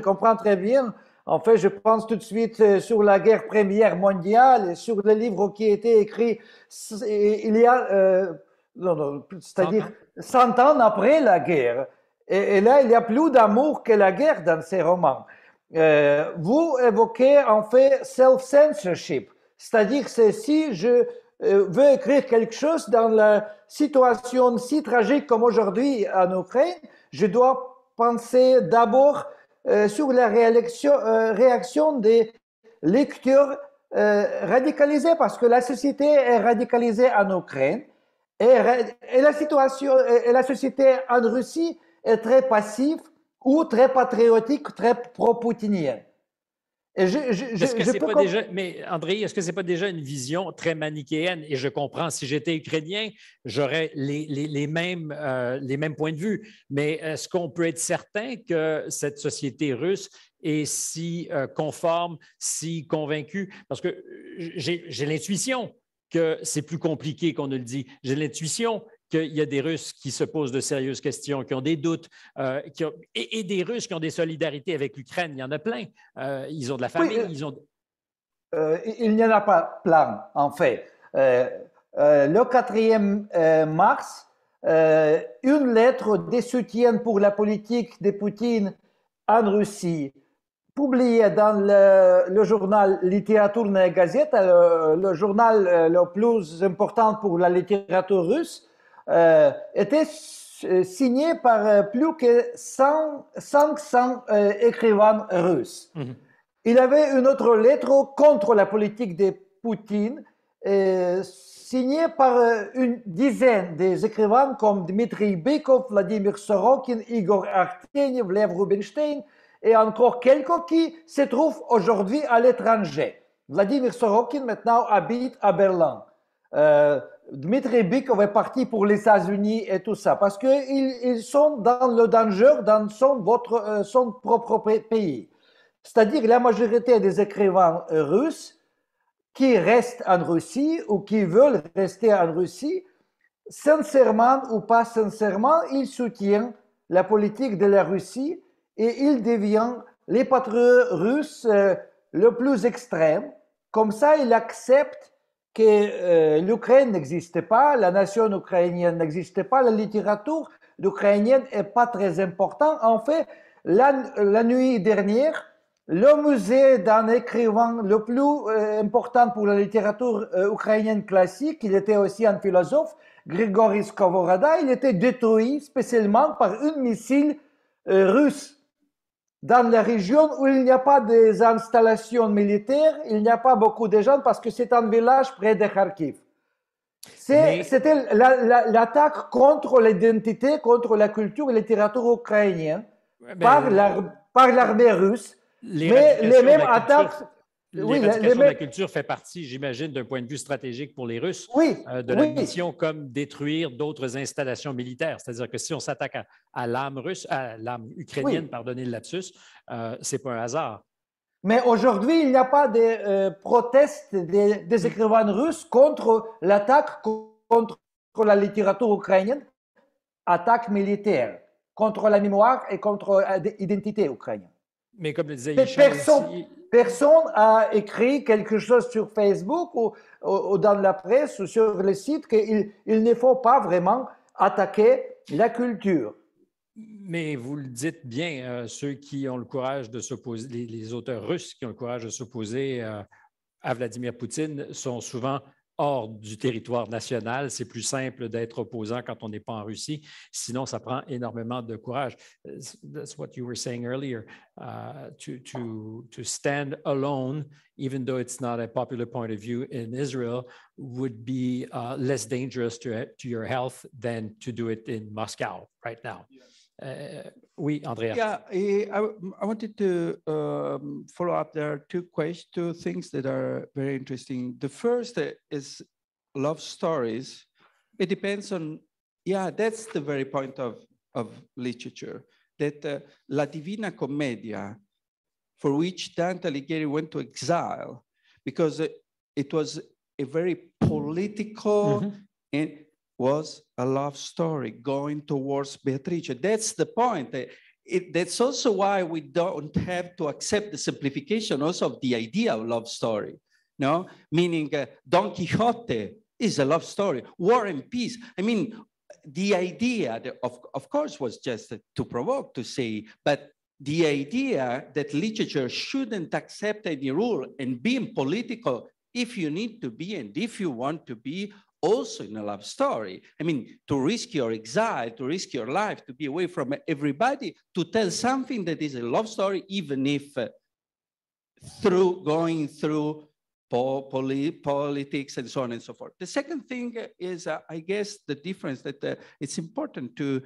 comprends très bien. En fait, je pense tout de suite sur la guerre première mondiale, sur le livre qui a été écrit il y a, c'est-à-dire 100 ans après la guerre. Et là, il y a plus d'amour que la guerre dans ces romans. Vous évoquez en fait self-censorship, c'est-à-dire que si je veux écrire quelque chose dans la situation si tragique comme aujourd'hui en Ukraine, je dois penser d'abord sur la réaction des lecteurs radicalisés, parce que la société est radicalisée en Ukraine et la société en Russie est très passive ou très patriotique, très pro-poutinien. Mais André, est-ce que ce n'est pas déjà une vision très manichéenne? Et je comprends, si j'étais ukrainien, j'aurais les mêmes points de vue. Mais est-ce qu'on peut être certain que cette société russe est si conforme, si convaincue? Parce que j'ai l'intuition que c'est plus compliqué qu'on ne le dit. J'ai l'intuition qu'il y a des Russes qui se posent de sérieuses questions, qui ont des doutes, et des Russes qui ont des solidarités avec l'Ukraine. Il y en a plein. Ils ont de la famille. Il n'y en a pas plein, en fait. Le 4e mars, une lettre de soutien pour la politique de Poutine en Russie, publiée dans le journal Literaturная Gazeta, le journal le plus important pour la littérature russe, était signé par plus que 500 écrivains russes. Mm-hmm. Il avait une autre lettre contre la politique de Poutine, signée par une dizaine d'écrivains comme Dmitri Bykov, Vladimir Sorokin, Igor Artseniev, Lev Rubinstein et encore quelques qui se trouvent aujourd'hui à l'étranger. Vladimir Sorokin maintenant habite à Berlin. Dmitri Bykov est parti pour les États-Unis et tout ça, parce qu'ils sont dans le danger dans son propre pays. C'est-à-dire la majorité des écrivains russes qui restent en Russie ou qui veulent rester en Russie, sincèrement ou pas sincèrement, ils soutiennent la politique de la Russie et ils deviennent les patriotes russes le plus extrêmes. Comme ça, ils acceptent que l'Ukraine n'existe pas, la nation ukrainienne n'existe pas, la littérature ukrainienne n'est pas très importante. En fait, la nuit dernière, le musée d'un écrivain le plus important pour la littérature ukrainienne classique, il était aussi un philosophe, Grigory Skovoroda, il était détruit spécialement par un missile russe. Dans la région où il n'y a pas d'installations militaires, il n'y a pas beaucoup de gens parce que c'est un village près de Kharkiv. C'était l'attaque contre l'identité, contre la culture et la littérature ukrainienne par l'armée russe. Mais les mêmes attaques... L'éradication de la culture fait partie, j'imagine, d'un point de vue stratégique pour les Russes, de la mission comme détruire d'autres installations militaires. C'est-à-dire que si on s'attaque à l'âme russe, à l'âme ukrainienne, pardonnez le lapsus, ce n'est pas un hasard. Mais aujourd'hui, il n'y a pas de protestes des écrivains russes contre l'attaque contre la littérature ukrainienne, attaque militaire, contre la mémoire et contre l'identité ukrainienne. Mais comme le disait Personne n'a écrit quelque chose sur Facebook ou dans la presse ou sur le site qu'il ne faut pas vraiment attaquer la culture. Mais vous le dites bien, ceux qui ont le courage de s'opposer, les auteurs russes qui ont le courage de s'opposer à Vladimir Poutine sont souvent hors du territoire national. C'est plus simple d'être opposant quand on n'est pas en Russie. Sinon, ça prend énormément de courage. That's what you were saying earlier. To stand alone, even though it's not a popular point of view in Israel, would be less dangerous to your health than to do it in Moscow right now. Oui, Andrea. Yeah, I wanted to follow up. There are two things that are very interesting. The first is love stories. It depends on, that's the very point of literature, that La Divina Commedia, for which Dante Alighieri went to exile, because it was a very political and was a love story going towards Beatrice. That's the point. That's also why we don't have to accept the simplification also of the idea of love story. No, meaning Don Quixote is a love story. War and Peace. I mean, the idea that of course was just to provoke, to say, but the idea that literature shouldn't accept any rule and being political if you need to be and if you want to be also in a love story. I mean, to risk your exile, to risk your life, to be away from everybody, to tell something that is a love story, even if going through politics and so on and so forth. The second thing is, I guess, the difference that it's important to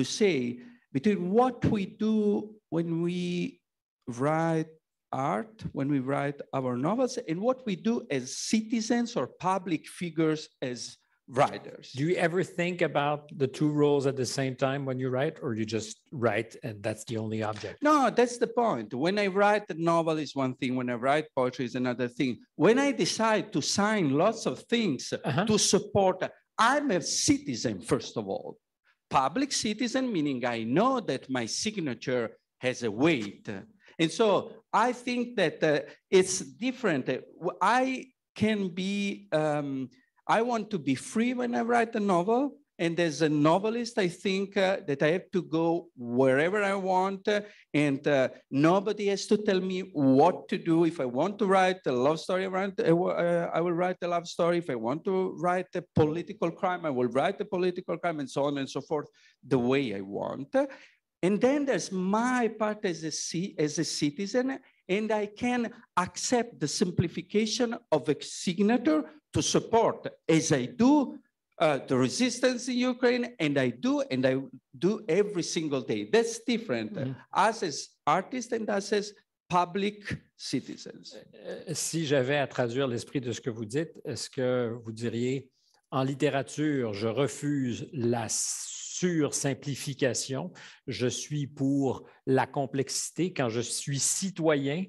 say between what we do when we write art, when we write our novels, and what we do as citizens or public figures as writers. Do you ever think about the two roles at the same time when you write, or you just write and that's the only object? No, that's the point. When I write a novel is one thing, when I write poetry is another thing. When I decide to sign lots of things to support, I'm a citizen, first of all. Public citizen, meaning I know that my signature has a weight. And so I think that it's different. I can be, I want to be free when I write a novel. And as a novelist, I think that I have to go wherever I want, and nobody has to tell me what to do. If I want to write a love story, I will write a love story. If I want to write a political crime, I will write a political crime, and so on and so forth, the way I want. And then there's my part as a citizen, and I can accept the simplification of a signature to support, as I do, the resistance in Ukraine, and I do every single day. That's different, us as artists and us as public citizens. Si j'avais à traduire l'esprit de ce que vous dites, est-ce que vous diriez, en littérature, je refuse la sursimplification, je suis pour la complexité. Quand je suis citoyen,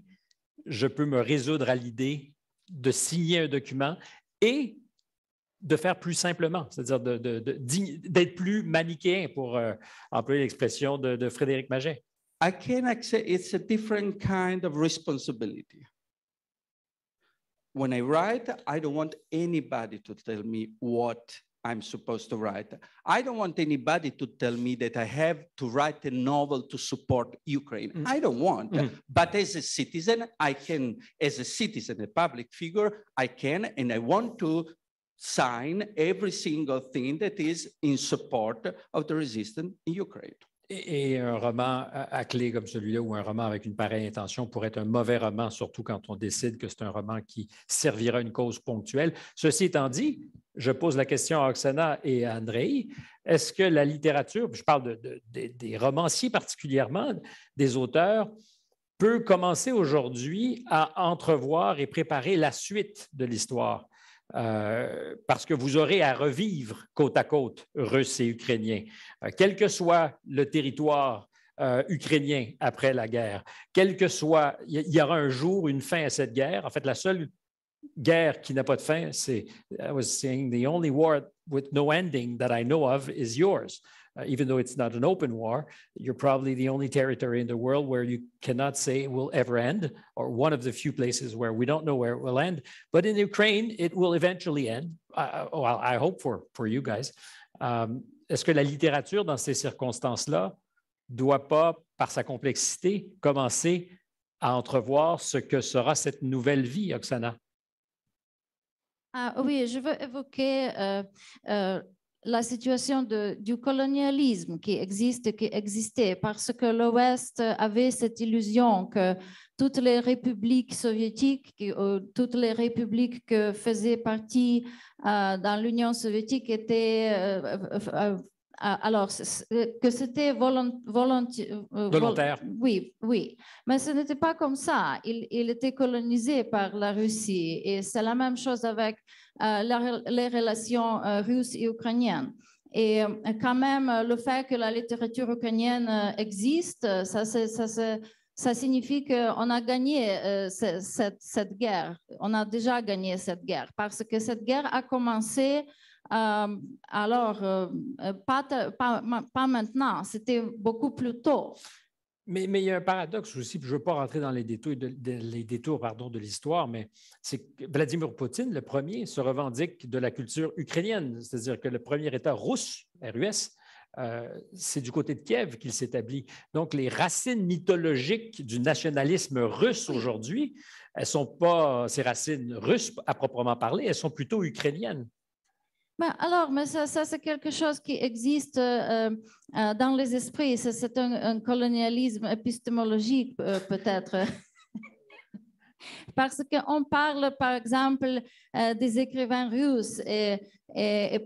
je peux me résoudre à l'idée de signer un document et de faire plus simplement, c'est-à-dire d'être plus manichéen, pour employer l'expression de Frédéric Maget. I can accept it's a different kind of responsibility. When I write, I don't want anybody to tell me what I'm supposed to write. I don't want anybody to tell me that I have to write a novel to support Ukraine. I don't want. But as a citizen, I can, as a citizen, a public figure, I can, and I want to sign every single thing that is in support of the resistance in Ukraine. Et un roman à clé comme celui-là, ou un roman avec une pareille intention, pourrait être un mauvais roman, surtout quand on décide que c'est un roman qui servira à une cause ponctuelle. Ceci étant dit, je pose la question à Oksana et à Andrei. Est-ce que la littérature, je parle des romanciers particulièrement, des auteurs, peut commencer aujourd'hui à entrevoir et préparer la suite de l'histoire. Parce que vous aurez à revivre côte à côte Russes et Ukrainiens, quel que soit le territoire ukrainien après la guerre, quel que soit, il y aura un jour une fin à cette guerre. En fait, la seule guerre qui n'a pas de fin, c'est, I was saying, the only war with no ending that I know of is yours. Even though it's not an open war, you're probably the only territory in the world where you cannot say it will ever end, or one of the few places where we don't know where it will end. But in Ukraine, it will eventually end. Well, I hope for you guys. Est-ce que la littérature, dans ces circonstances-là, doit pas, par sa complexité, commencer à entrevoir ce que sera cette nouvelle vie, Oksana? Oui, je veux évoquer la situation du colonialisme qui existait, parce que l'Ouest avait cette illusion que toutes les républiques soviétiques, toutes les républiques qui faisaient partie dans l'Union soviétique étaient alors, que c'était volontaire. Oui, oui. Mais ce n'était pas comme ça. Il était colonisé par la Russie. Et c'est la même chose avec les relations russes et ukrainiennes. Et quand même, le fait que la littérature ukrainienne existe, ça signifie qu'on a gagné cette guerre. On a déjà gagné cette guerre parce que cette guerre a commencé pas maintenant, c'était beaucoup plus tôt. Mais il y a un paradoxe aussi, puis je ne veux pas rentrer dans les détours de l'histoire, mais c'est que Vladimir Poutine, le premier, se revendique de la culture ukrainienne, c'est-à-dire que le premier État russe, RUS, c'est du côté de Kiev qu'il s'établit. Donc, les racines mythologiques du nationalisme russe aujourd'hui, elles ne sont pas ces racines russes à proprement parler, elles sont plutôt ukrainiennes. Mais ça c'est quelque chose qui existe dans les esprits. C'est un colonialisme épistémologique peut-être. Parce qu'on parle, par exemple, des écrivains russes et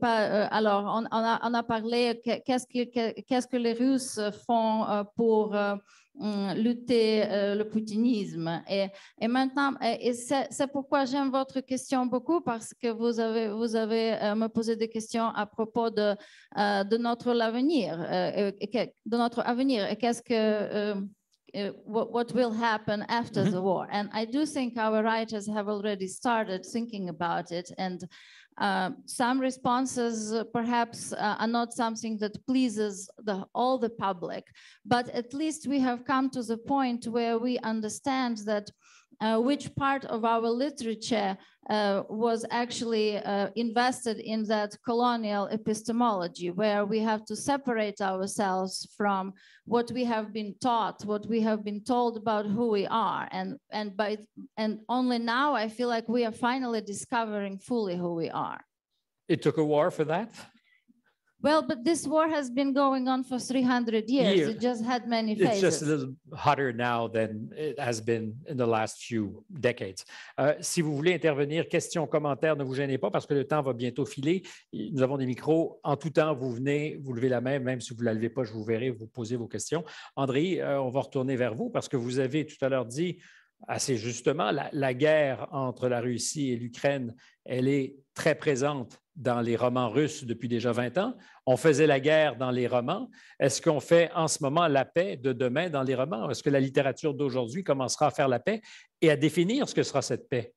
pas. Alors, on a parlé qu'est-ce que les Russes font pour lutter le poutinisme. Et maintenant, c'est pourquoi j'aime votre question beaucoup, parce que vous avez me posé des questions à propos de notre avenir, et qu'est-ce que what will happen after the war. And I do think our writers have already started thinking about it, and some responses perhaps are not something that pleases all the public, but at least we have come to the point where we understand that which part of our literature was actually invested in that colonial epistemology, where we have to separate ourselves from what we have been taught, what we have been told about who we are, and only now I feel like we are finally discovering fully who we are. It took a war for that? Well, but this war has been going on for 300 years. It just had many phases. It's just a little hotter now than it has been in the last few decades. Si vous voulez intervenir, questions, commentaires, ne vous gênez pas parce que le temps va bientôt filer. Nous avons des micros. En tout temps, vous venez, vous levez la main, même si vous ne la levez pas, je vous verrai, vous posez vos questions. André, on va retourner vers vous parce que vous avez tout à l'heure dit assez justement, la guerre entre la Russie et l'Ukraine, elle est très présente dans les romans russes depuis déjà 20 ans. On faisait la guerre dans les romans. Est-ce qu'on fait en ce moment la paix de demain dans les romans? Est-ce que la littérature d'aujourd'hui commencera à faire la paix et à définir ce que sera cette paix?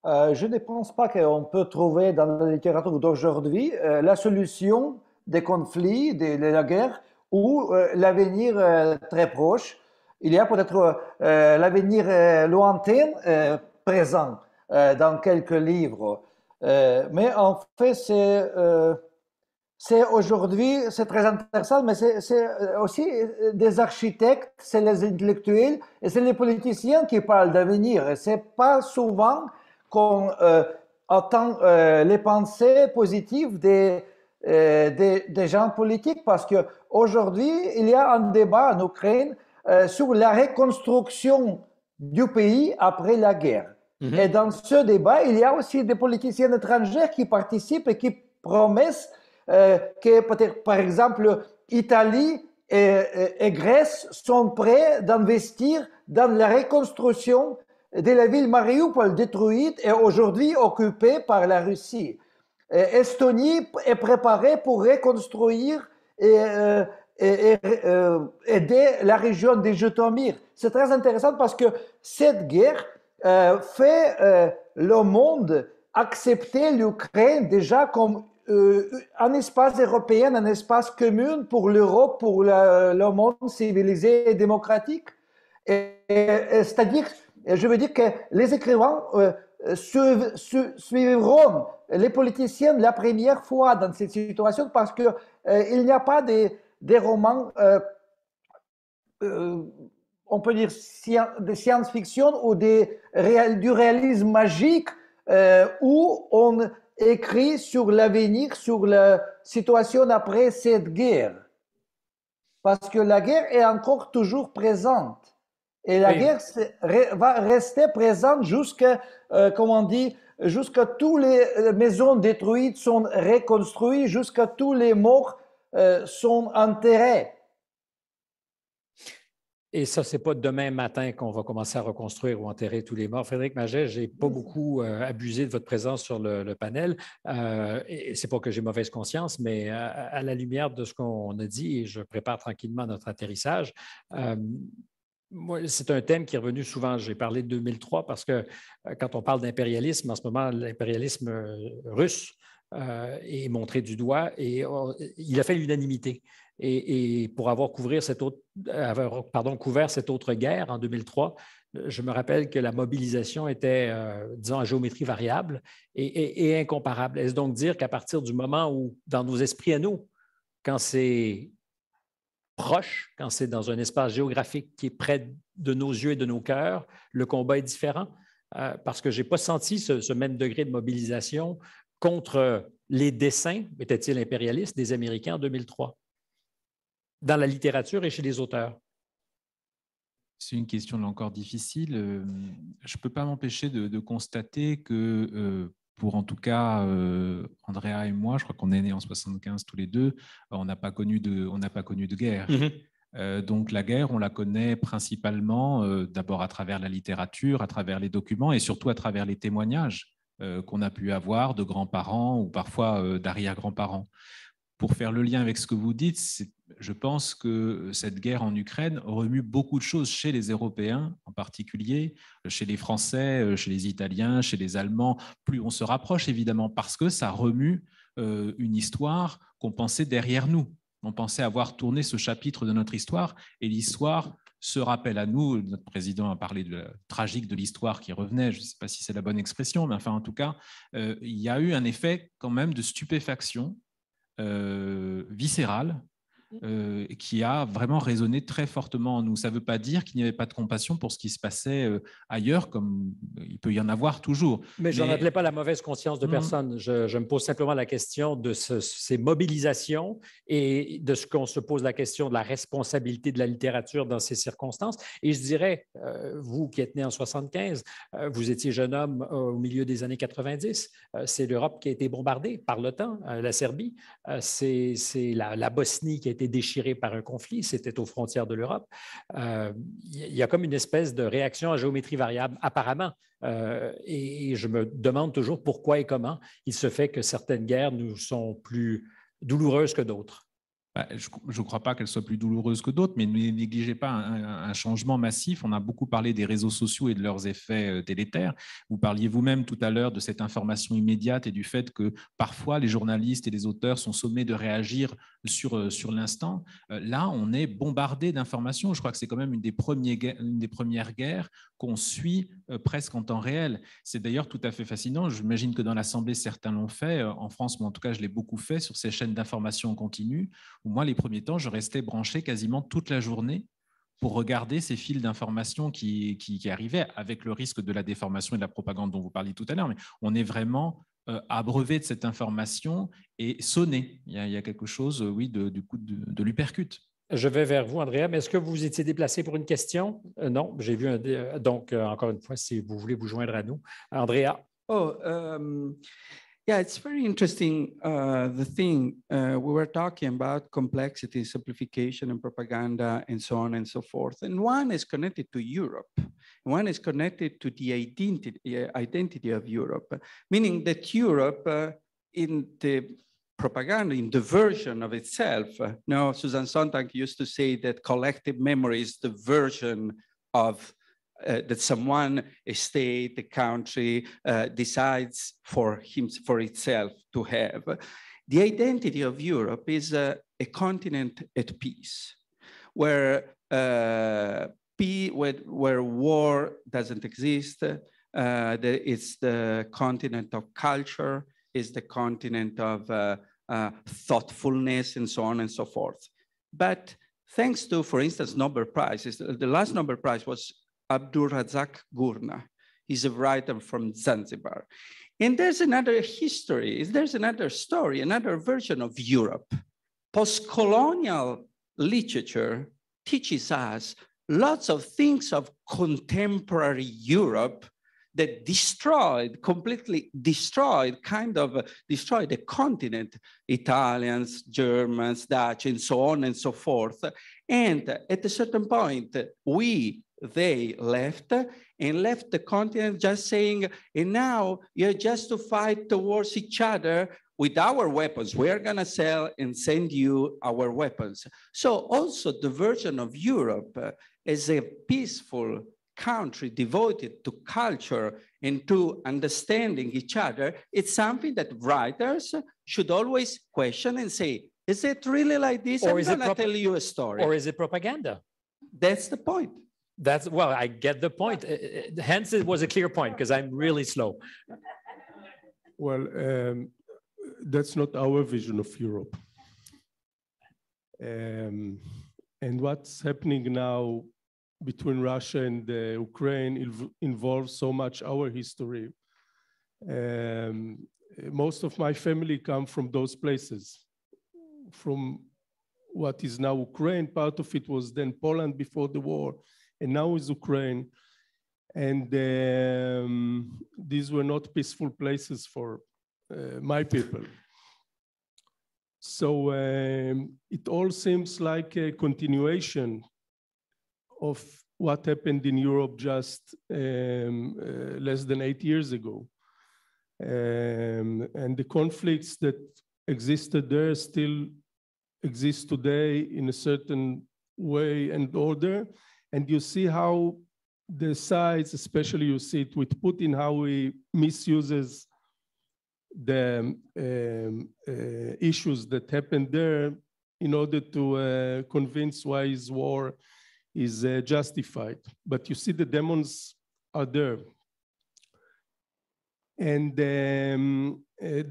Je ne pense pas qu'on peut trouver dans la littérature d'aujourd'hui la solution des conflits, de la guerre ou l'avenir très proche. Il y a peut-être l'avenir lointain présent dans quelques livres. Mais en fait, c'est aujourd'hui, c'est très intéressant, mais c'est aussi des architectes, c'est les intellectuels et c'est les politiciens qui parlent d'avenir. Et c'est pas souvent qu'on entend les pensées positives des gens politiques, parce qu'aujourd'hui, il y a un débat en Ukraine sur la reconstruction du pays après la guerre. Et dans ce débat, il y a aussi des politiciens étrangers qui participent et qui promettent que peut-être, par exemple, Italie et Grèce sont prêts d'investir dans la reconstruction de la ville Mariupol détruite et aujourd'hui occupée par la Russie. Estonie est préparée pour reconstruire et aider la région de Jytomyr. C'est très intéressant parce que cette guerre fait le monde accepter l'Ukraine déjà comme un espace européen, un espace commun pour l'Europe, pour le monde civilisé et démocratique. C'est-à-dire, je veux dire que les écrivains suivront les politiciens la première fois dans cette situation parce qu'il n'y a pas des romans, on peut dire, de science-fiction ou du réalisme magique où on écrit sur l'avenir, sur la situation après cette guerre. Parce que la guerre est encore toujours présente. Et la guerre va rester présente jusqu'à, comment on dit, jusqu'à toutes les maisons détruites sont reconstruites, jusqu'à tous les morts sont enterrés. Et ça, ce n'est pas demain matin qu'on va commencer à reconstruire ou enterrer tous les morts. Frédéric Maget, je n'ai pas beaucoup abusé de votre présence sur le panel. Et ce n'est pas que j'ai mauvaise conscience, mais à la lumière de ce qu'on a dit, et je prépare tranquillement notre atterrissage, c'est un thème qui est revenu souvent. J'ai parlé de 2003 parce que quand on parle d'impérialisme, en ce moment, l'impérialisme russe est montré du doigt et il a fait l'unanimité. Et pour avoir couvert cette autre guerre en 2003, je me rappelle que la mobilisation était, disons, à géométrie variable et incomparable. Est-ce donc dire qu'à partir du moment où, dans nos esprits à nous, quand c'est proche, quand c'est dans un espace géographique qui est près de nos yeux et de nos cœurs, le combat est différent? Parce que je n'ai pas senti ce même degré de mobilisation contre les desseins, était-il impérialiste, des Américains en 2003, dans la littérature et chez les auteurs. C'est une question là encore difficile. Je ne peux pas m'empêcher de constater que pour en tout cas Andrea et moi, je crois qu'on est nés en 75 tous les deux, on n'a pas connu de guerre. Donc la guerre, on la connaît principalement d'abord à travers la littérature, à travers les documents et surtout à travers les témoignages qu'on a pu avoir de grands-parents ou parfois d'arrière-grands-parents. Pour faire le lien avec ce que vous dites, je pense que cette guerre en Ukraine remue beaucoup de choses chez les Européens, en particulier, chez les Français, chez les Italiens, chez les Allemands. Plus on se rapproche, évidemment, parce que ça remue une histoire qu'on pensait derrière nous. On pensait avoir tourné ce chapitre de notre histoire, et l'histoire se rappelle à nous. Notre président a parlé de la tragique de l'histoire qui revenait, je ne sais pas si c'est la bonne expression, mais enfin, en tout cas, il y a eu un effet quand même de stupéfaction viscérale qui a vraiment résonné très fortement en nous. Ça ne veut pas dire qu'il n'y avait pas de compassion pour ce qui se passait ailleurs, comme il peut y en avoir toujours. Mais je n'en appelais pas la mauvaise conscience de personne. Je me pose simplement la question de ces mobilisations et de ce qu'on se pose la question de la responsabilité de la littérature dans ces circonstances. Et je dirais, vous qui êtes né en 75, vous étiez jeune homme au milieu des années 90, c'est l'Europe qui a été bombardée par l'OTAN, la Serbie, c'est la Bosnie qui a été déchirée par un conflit, c'était aux frontières de l'Europe. Il y a comme une espèce de réaction à géométrie variable, apparemment, et je me demande toujours pourquoi et comment il se fait que certaines guerres nous sont plus douloureuses que d'autres. Je ne crois pas qu'elles soient plus douloureuses que d'autres, mais ne négligez pas un changement massif. On a beaucoup parlé des réseaux sociaux et de leurs effets délétères. Vous parliez vous-même tout à l'heure de cette information immédiate et du fait que parfois les journalistes et les auteurs sont sommés de réagir sur l'instant. Là, on est bombardé d'informations. Je crois que c'est quand même une des premières guerres qu'on suit presque en temps réel. C'est d'ailleurs tout à fait fascinant. J'imagine que dans l'Assemblée, certains l'ont fait. En France, moi en tout cas, je l'ai beaucoup fait sur ces chaînes d'information en continu. Moi, les premiers temps, je restais branché quasiment toute la journée pour regarder ces fils d'informations qui arrivaient, avec le risque de la déformation et de la propagande dont vous parliez tout à l'heure. Mais on est vraiment abreuvé de cette information et sonné. Il y a quelque chose, oui, de l'hypercute. Je vais vers vous, Andrea, mais est-ce que vous étiez déplacé pour une question? Non, j'ai vu donc, encore une fois, si vous voulez vous joindre à nous. Andrea. Yeah, it's very interesting, the thing we were talking about, complexity, simplification, and propaganda, and so on and so forth. And one is connected to Europe. One is connected to the identity of Europe, meaning that Europe, in the propaganda, in the version of itself, now Susan Sontag used to say that collective memory is the version of that someone, a state, a country decides for itself to have. The identity of Europe is a continent at peace, where war doesn't exist. It's the continent of culture, it's the continent of thoughtfulness, and so on and so forth. But thanks to, for instance, Nobel Prizes, the last Nobel Prize was Abdulrazak Gurna. He's a writer from Zanzibar. And there's another history, there's another story, another version of Europe. Post-colonial literature teaches us lots of things of contemporary Europe that completely destroyed the continent, Italians, Germans, Dutch, and so on and so forth. And at a certain point, they left the continent just saying, and now you're just to fight towards each other with our weapons. We're gonna sell and send you our weapons. So also the version of Europe as a peaceful country devoted to culture and to understanding each other, it's something that writers should always question and say, is it really like this? Or I'm gonna tell you a story. Or is it propaganda? That's the point. Well, I get the point. Hence, it was a clear point because I'm really slow. Well, that's not our vision of Europe. And what's happening now between Russia and Ukraine involves so much our history. Most of my family come from those places, from what is now Ukraine. Part of it was then Poland before the war, and now is Ukraine. And these were not peaceful places for my people. So it all seems like a continuation of what happened in Europe just less than 8 years ago. And the conflicts that existed there still exist today in a certain way and order. And you see how the sides, especially you see it with Putin, how he misuses the issues that happened there in order to convince why his war is justified. But you see the demons are there. And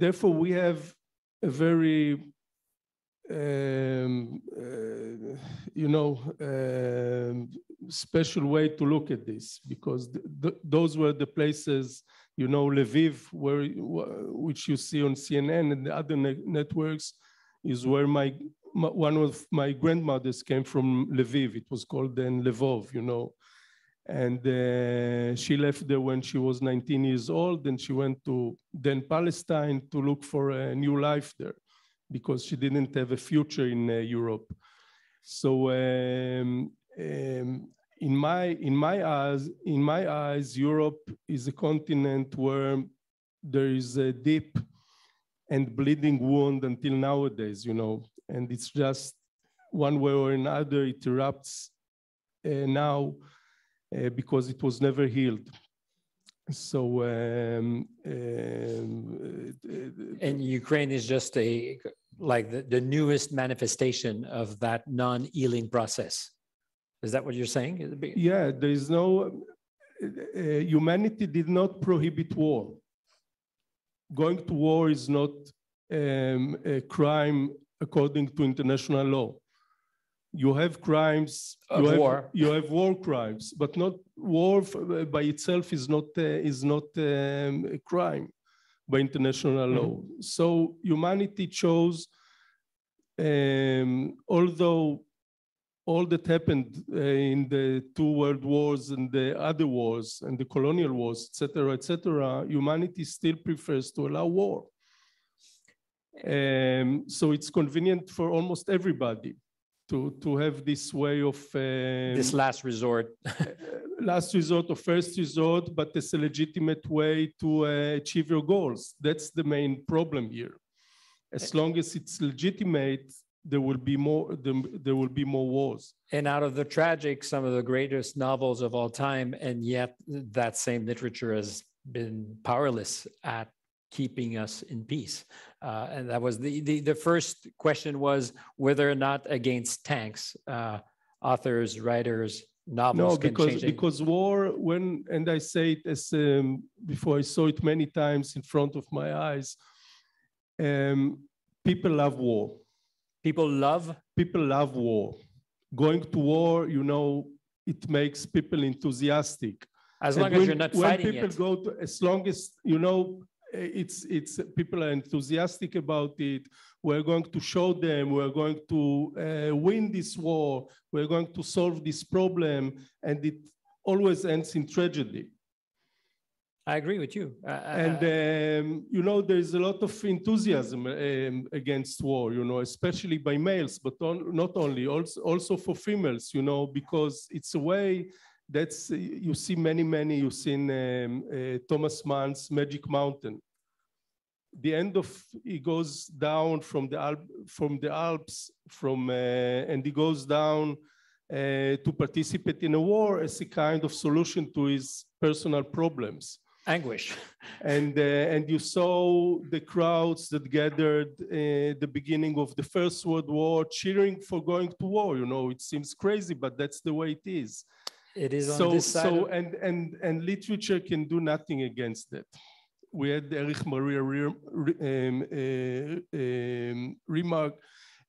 therefore we have a very, special way to look at this, because those were the places, Lviv, which you see on CNN and the other networks, is where one of my grandmothers came from. Lviv. It was called then Lvov, and she left there when she was 19 years old, and she went to then Palestine to look for a new life there, because she didn't have a future in Europe. So in my eyes, Europe is a continent where there is a deep and bleeding wound until nowadays, and it's just one way or another it erupts now because it was never healed. So and Ukraine is just the newest manifestation of that non-healing process. Is that what you're saying? Yeah, there is no, humanity did not prohibit war. Going to war is not a crime according to international law. You have crimes, you have war crimes, but not war by itself is not a crime by international law. So humanity chose, although all that happened in the 2 world wars and the other wars and the colonial wars, et cetera, humanity still prefers to allow war. So it's convenient for almost everybody to have this way of This last resort. last resort or first resort, but it's a legitimate way to achieve your goals. That's the main problem here. As long as it's legitimate, there will be more wars. And out of the tragic, some of the greatest novels of all time, and yet that same literature has been powerless at keeping us in peace. And that was the first question was whether or not against tanks, authors, writers, novels can change it. Because war, and I say it as before, I saw it many times in front of my eyes. People love war. People love war. Going to war, it makes people enthusiastic. As long as you're not fighting it. As long as, it's people are enthusiastic about it. We're going to show them, we're going to win this war, we're going to solve this problem, and it always ends in tragedy. I agree with you. There's a lot of enthusiasm against war, especially by males, but not only, also for females, because it's a way that's, you see you've seen Thomas Mann's Magic Mountain. The end of, he goes down from the Alps, and he goes down to participate in a war as a kind of solution to his personal problems. Anguish. And you saw the crowds that gathered at the beginning of the First World War cheering for going to war. It seems crazy, but that's the way it is. It is on this side. And literature can do nothing against that. We had Erich Maria remark,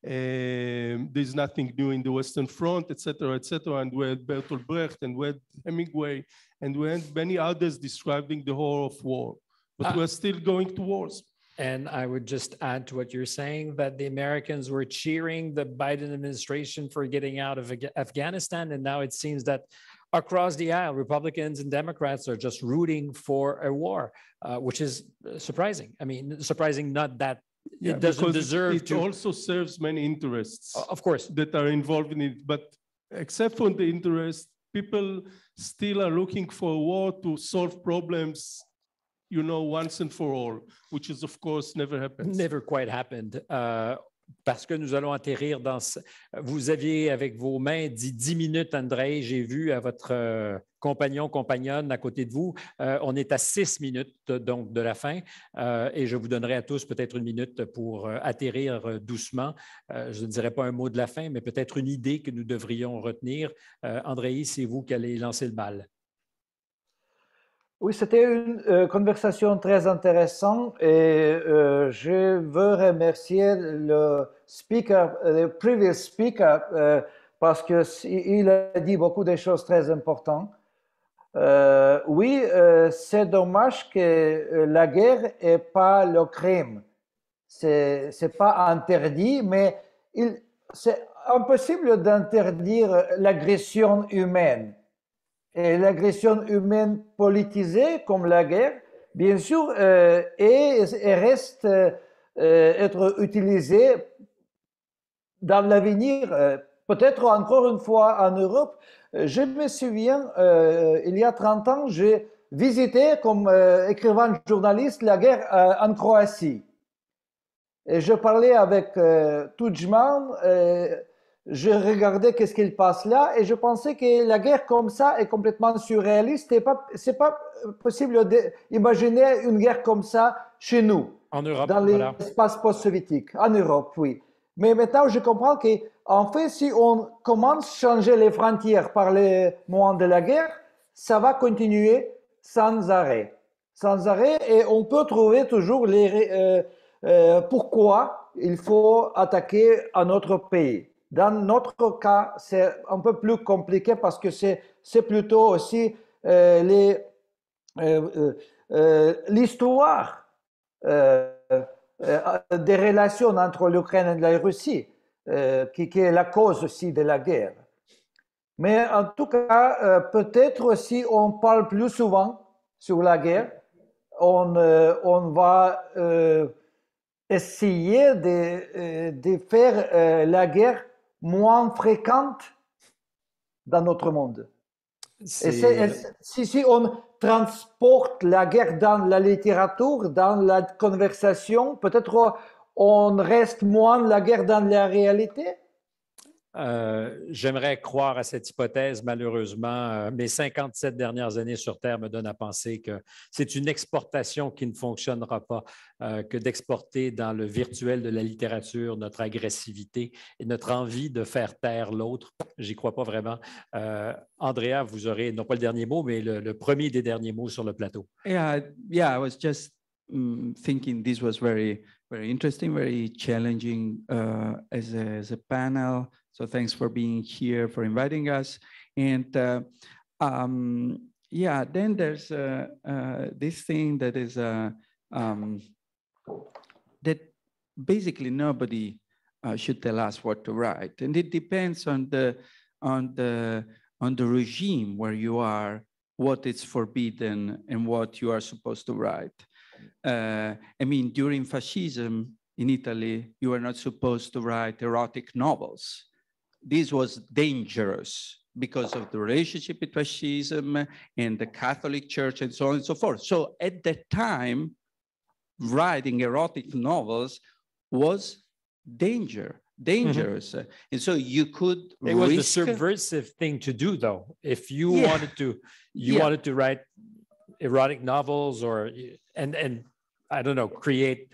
there's nothing new in the Western Front, etc., etc. And we had Bertolt Brecht, and we had Hemingway, and we had many others describing the horror of war. But we're still going to wars. And I would just add to what you're saying that the Americans were cheering the Biden administration for getting out of Afghanistan. And now it seems that across the aisle, Republicans and Democrats are just rooting for a war, which is surprising. I mean, surprising not that it doesn't deserve to. It also serves many interests, of course, that are involved in it. But except for the interest, people still are looking for a war to solve problems, once and for all, which is, of course, never happens. Never quite happened. Parce que nous allons atterrir dans... Vous aviez avec vos mains dit 10 minutes, Andrei. J'ai vu à votre compagnonne à côté de vous. On est à 6 minutes donc de la fin et je vous donnerai à tous peut-être une minute pour atterrir doucement. Je ne dirai pas un mot de la fin, mais peut-être une idée que nous devrions retenir. Andrei, c'est vous qui allez lancer le bal. Oui, c'était une conversation très intéressante et je veux remercier le previous speaker, parce qu'il a dit beaucoup de choses très importantes. Oui, c'est dommage que la guerre n'est pas le crime. C'est pas interdit, mais c'est impossible d'interdire l'agression humaine. Et l'agression humaine politisée, comme la guerre, bien sûr, et reste être utilisée dans l'avenir. Peut-être encore une fois en Europe. Je me souviens, il y a 30 ans, j'ai visité comme écrivain journaliste la guerre en Croatie. Et je parlais avec Tudjman. Je regardais qu'est-ce qu'il passe là et je pensais que la guerre comme ça est complètement surréaliste et c'est pas possible d'imaginer une guerre comme ça chez nous. En Europe, dans l'espace post-soviétique. En Europe, oui. Mais maintenant, je comprends qu'en fait, si on commence à changer les frontières par les moments de la guerre, ça va continuer sans arrêt. Sans arrêt, et on peut trouver toujours pourquoi il faut attaquer un autre pays. Dans notre cas, c'est un peu plus compliqué parce que c'est plutôt aussi l'histoire des relations entre l'Ukraine et la Russie qui est la cause aussi de la guerre. Mais en tout cas, peut-être aussi on parle plus souvent sur la guerre, on va essayer de faire la guerre moins fréquente dans notre monde. Si on transporte la guerre dans la littérature, dans la conversation, peut-être on reste moins la guerre dans la réalité? J'aimerais croire à cette hypothèse. Malheureusement, mes 57 dernières années sur Terre me donnent à penser que c'est une exportation qui ne fonctionnera pas, que d'exporter dans le virtuel de la littérature notre agressivité et notre envie de faire taire l'autre. J'y crois pas vraiment. Andrea, vous aurez non pas le dernier mot, mais le premier des derniers mots sur le plateau. Yeah, I was just thinking this was very, very interesting, very challenging as a panel. So thanks for being here, for inviting us. And yeah, then there's this thing that is that basically nobody should tell us what to write, and it depends on the regime where you are, what is forbidden and what you are supposed to write. I mean, during fascism in Italy, you were not supposed to write erotic novels. This was dangerous because of the relationship with fascism and the Catholic Church and so on and so forth. So at that time, writing erotic novels was dangerous. Mm-hmm. And so you could It was the subversive thing to do, though. If you wanted to write erotic novels and I don't know, create.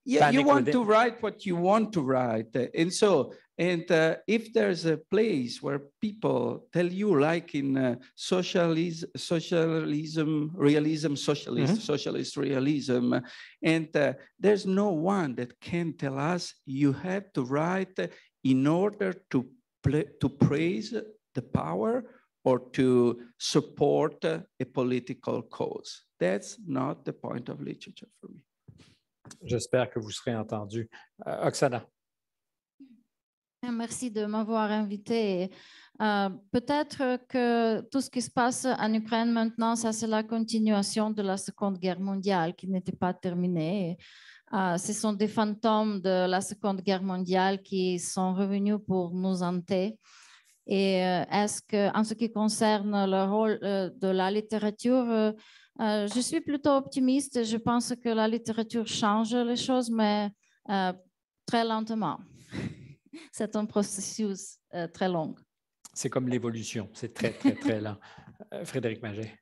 Yeah, you want to write what you want to write. And so, if there's a place where people tell you, like in socialist realism, and there's no one that can tell us you have to write in order to praise the power or to support a political cause. That's not the point of literature for me. J'espère que vous serez entendu. Oksana. Merci de m'avoir invité. Peut-être que tout ce qui se passe en Ukraine maintenant, ça c'est la continuation de la Seconde Guerre mondiale qui n'était pas terminée. Ce sont des fantômes de la Seconde Guerre mondiale qui sont revenus pour nous hanter. Et est-ce que, en ce qui concerne le rôle de la littérature, je suis plutôt optimiste. Je pense que la littérature change les choses, mais très lentement. C'est un processus très long. C'est comme l'évolution. C'est très, très, très lent. Frédéric Maget.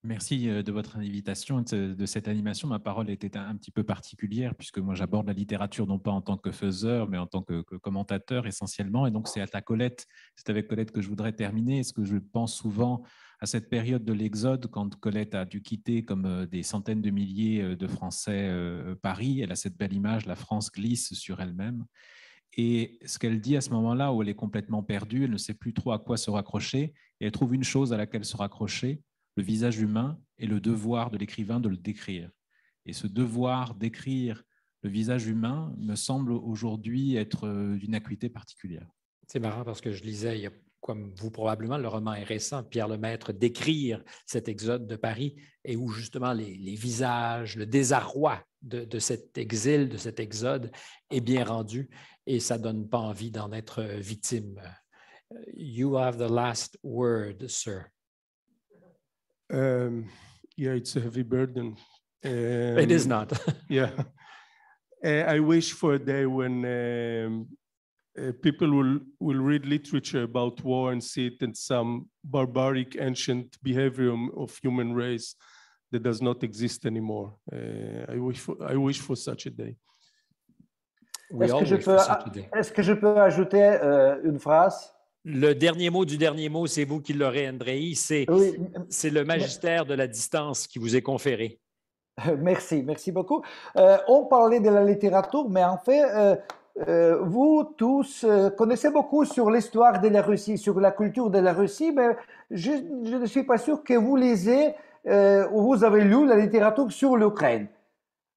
Merci de votre invitation, de cette animation. Ma parole était un petit peu particulière puisque moi j'aborde la littérature non pas en tant que faiseur mais en tant que commentateur essentiellement. Et donc c'est avec Colette que je voudrais terminer. Est-ce que je pense souvent à cette période de l'Exode quand Colette a dû quitter comme des centaines de milliers de Français Paris. Elle a cette belle image, la France glisse sur elle-même. Et ce qu'elle dit à ce moment-là où elle est complètement perdue, elle ne sait plus trop à quoi se raccrocher et elle trouve une chose à laquelle se raccrocher, le visage humain et le devoir de l'écrivain de le décrire. Et ce devoir d'écrire le visage humain me semble aujourd'hui être d'une acuité particulière. C'est marrant parce que je lisais, il y a, comme vous probablement, le roman est récent, Pierre Lemaître, d'écrire cet exode de Paris et où justement les visages, le désarroi de cet exil, de cet exode est bien rendu et ça ne donne pas envie d'en être victime. You have the last word, sir. Yeah, it's a heavy burden. It is not. Yeah. I wish for a day when people will read literature about war and see it in some barbaric, ancient behavior of human race that does not exist anymore. I wish for such a day. Est-ce que je peux ajouter une phrase? Le dernier mot du dernier mot, c'est vous qui l'aurez, Andrei. C'est le magistère de la distance qui vous est conféré. Merci beaucoup. On parlait de la littérature, mais en fait, vous tous connaissez beaucoup sur l'histoire de la Russie, sur la culture de la Russie, mais je ne suis pas sûr que vous lisez ou vous avez lu la littérature sur l'Ukraine.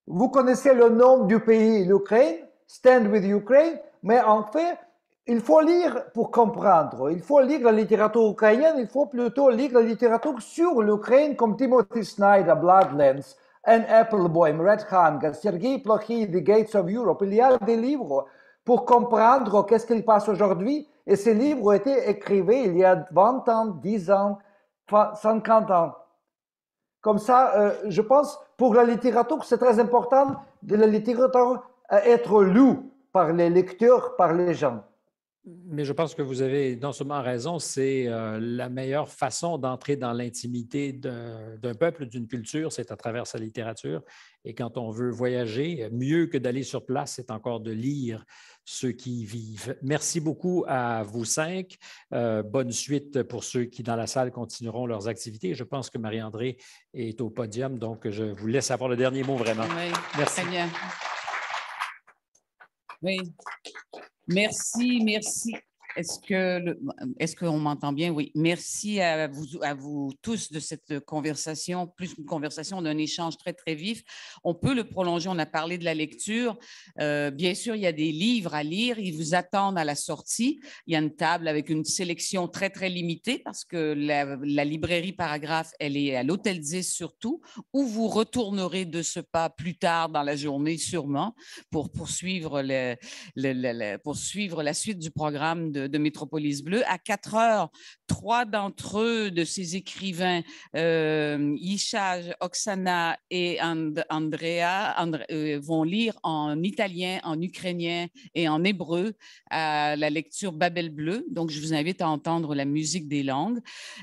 Vous connaissez le nom du pays, l'Ukraine, Stand with Ukraine, mais en fait, il faut lire pour comprendre. Il faut lire la littérature ukrainienne, il faut plutôt lire la littérature sur l'Ukraine comme Timothy Snyder, Bloodlands, Anne Applebaum, Red Hand, Sergei Plokhy, The Gates of Europe. Il y a des livres pour comprendre qu'est-ce qu'il passe aujourd'hui. Et ces livres ont été écrits il y a 20 ans, 10 ans, 50 ans. Comme ça, je pense, pour la littérature, c'est très important de la littérature être lue par les lecteurs, par les gens. Mais je pense que vous avez non seulement raison, c'est la meilleure façon d'entrer dans l'intimité d'un peuple, d'une culture, c'est à travers sa littérature. Et quand on veut voyager, mieux que d'aller sur place, c'est encore de lire ceux qui y vivent. Merci beaucoup à vous cinq. Bonne suite pour ceux qui, dans la salle, continueront leurs activités. Je pense que Marie-André est au podium, donc je vous laisse avoir le dernier mot vraiment. Oui, merci. Très bien. Oui. Merci, merci. Est-ce qu'on m'entend bien? Oui. Merci à vous tous de cette conversation, plus une conversation d'un échange très, très vif. On peut le prolonger. On a parlé de la lecture. Bien sûr, il y a des livres à lire. Ils vous attendent à la sortie. Il y a une table avec une sélection très, très limitée parce que la librairie Paragraphe, elle est à l'Hôtel 10 surtout, où vous retournerez de ce pas plus tard dans la journée sûrement pour poursuivre la suite du programme de Métropolis Bleu. À 4 heures, 3 d'entre eux, de ces écrivains, Yishaj, Oksana et Andrea, vont lire en italien, en ukrainien et en hébreu à la lecture Babel Bleu. Donc, je vous invite à entendre la musique des langues.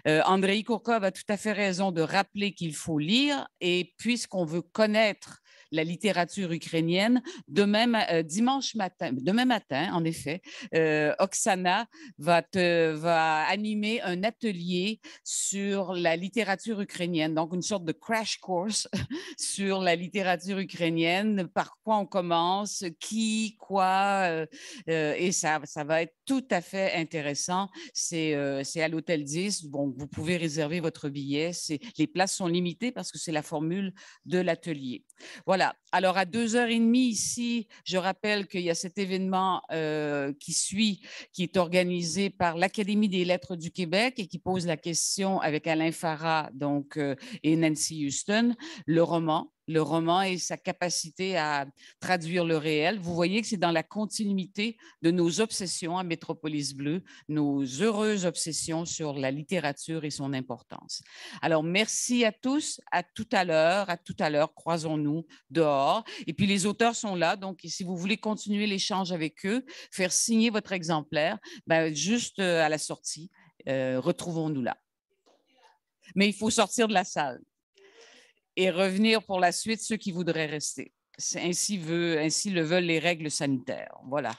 Andrei Kourkov a tout à fait raison de rappeler qu'il faut lire et puisqu'on veut connaître la littérature ukrainienne. Demain matin, en effet, Oksana va animer un atelier sur la littérature ukrainienne, donc une sorte de crash course sur la littérature ukrainienne, par quoi on commence, qui, quoi, et ça va être tout à fait intéressant. C'est à l'Hôtel 10, bon, vous pouvez réserver votre billet. Les places sont limitées parce que c'est la formule de l'atelier. Voilà. Alors, à 2h30 ici, je rappelle qu'il y a cet événement qui est organisé par l'Académie des lettres du Québec et qui pose la question avec Alain Farah et Nancy Houston, le roman et sa capacité à traduire le réel. Vous voyez que c'est dans la continuité de nos obsessions à Métropolis Bleu, nos heureuses obsessions sur la littérature et son importance. Alors, merci à tous. À tout à l'heure, croisons-nous dehors. Et puis, les auteurs sont là. Donc, si vous voulez continuer l'échange avec eux, faire signer votre exemplaire, juste à la sortie, retrouvons-nous là. Mais il faut sortir de la salle et revenir pour la suite ceux qui voudraient rester. Ainsi le veulent les règles sanitaires. Voilà.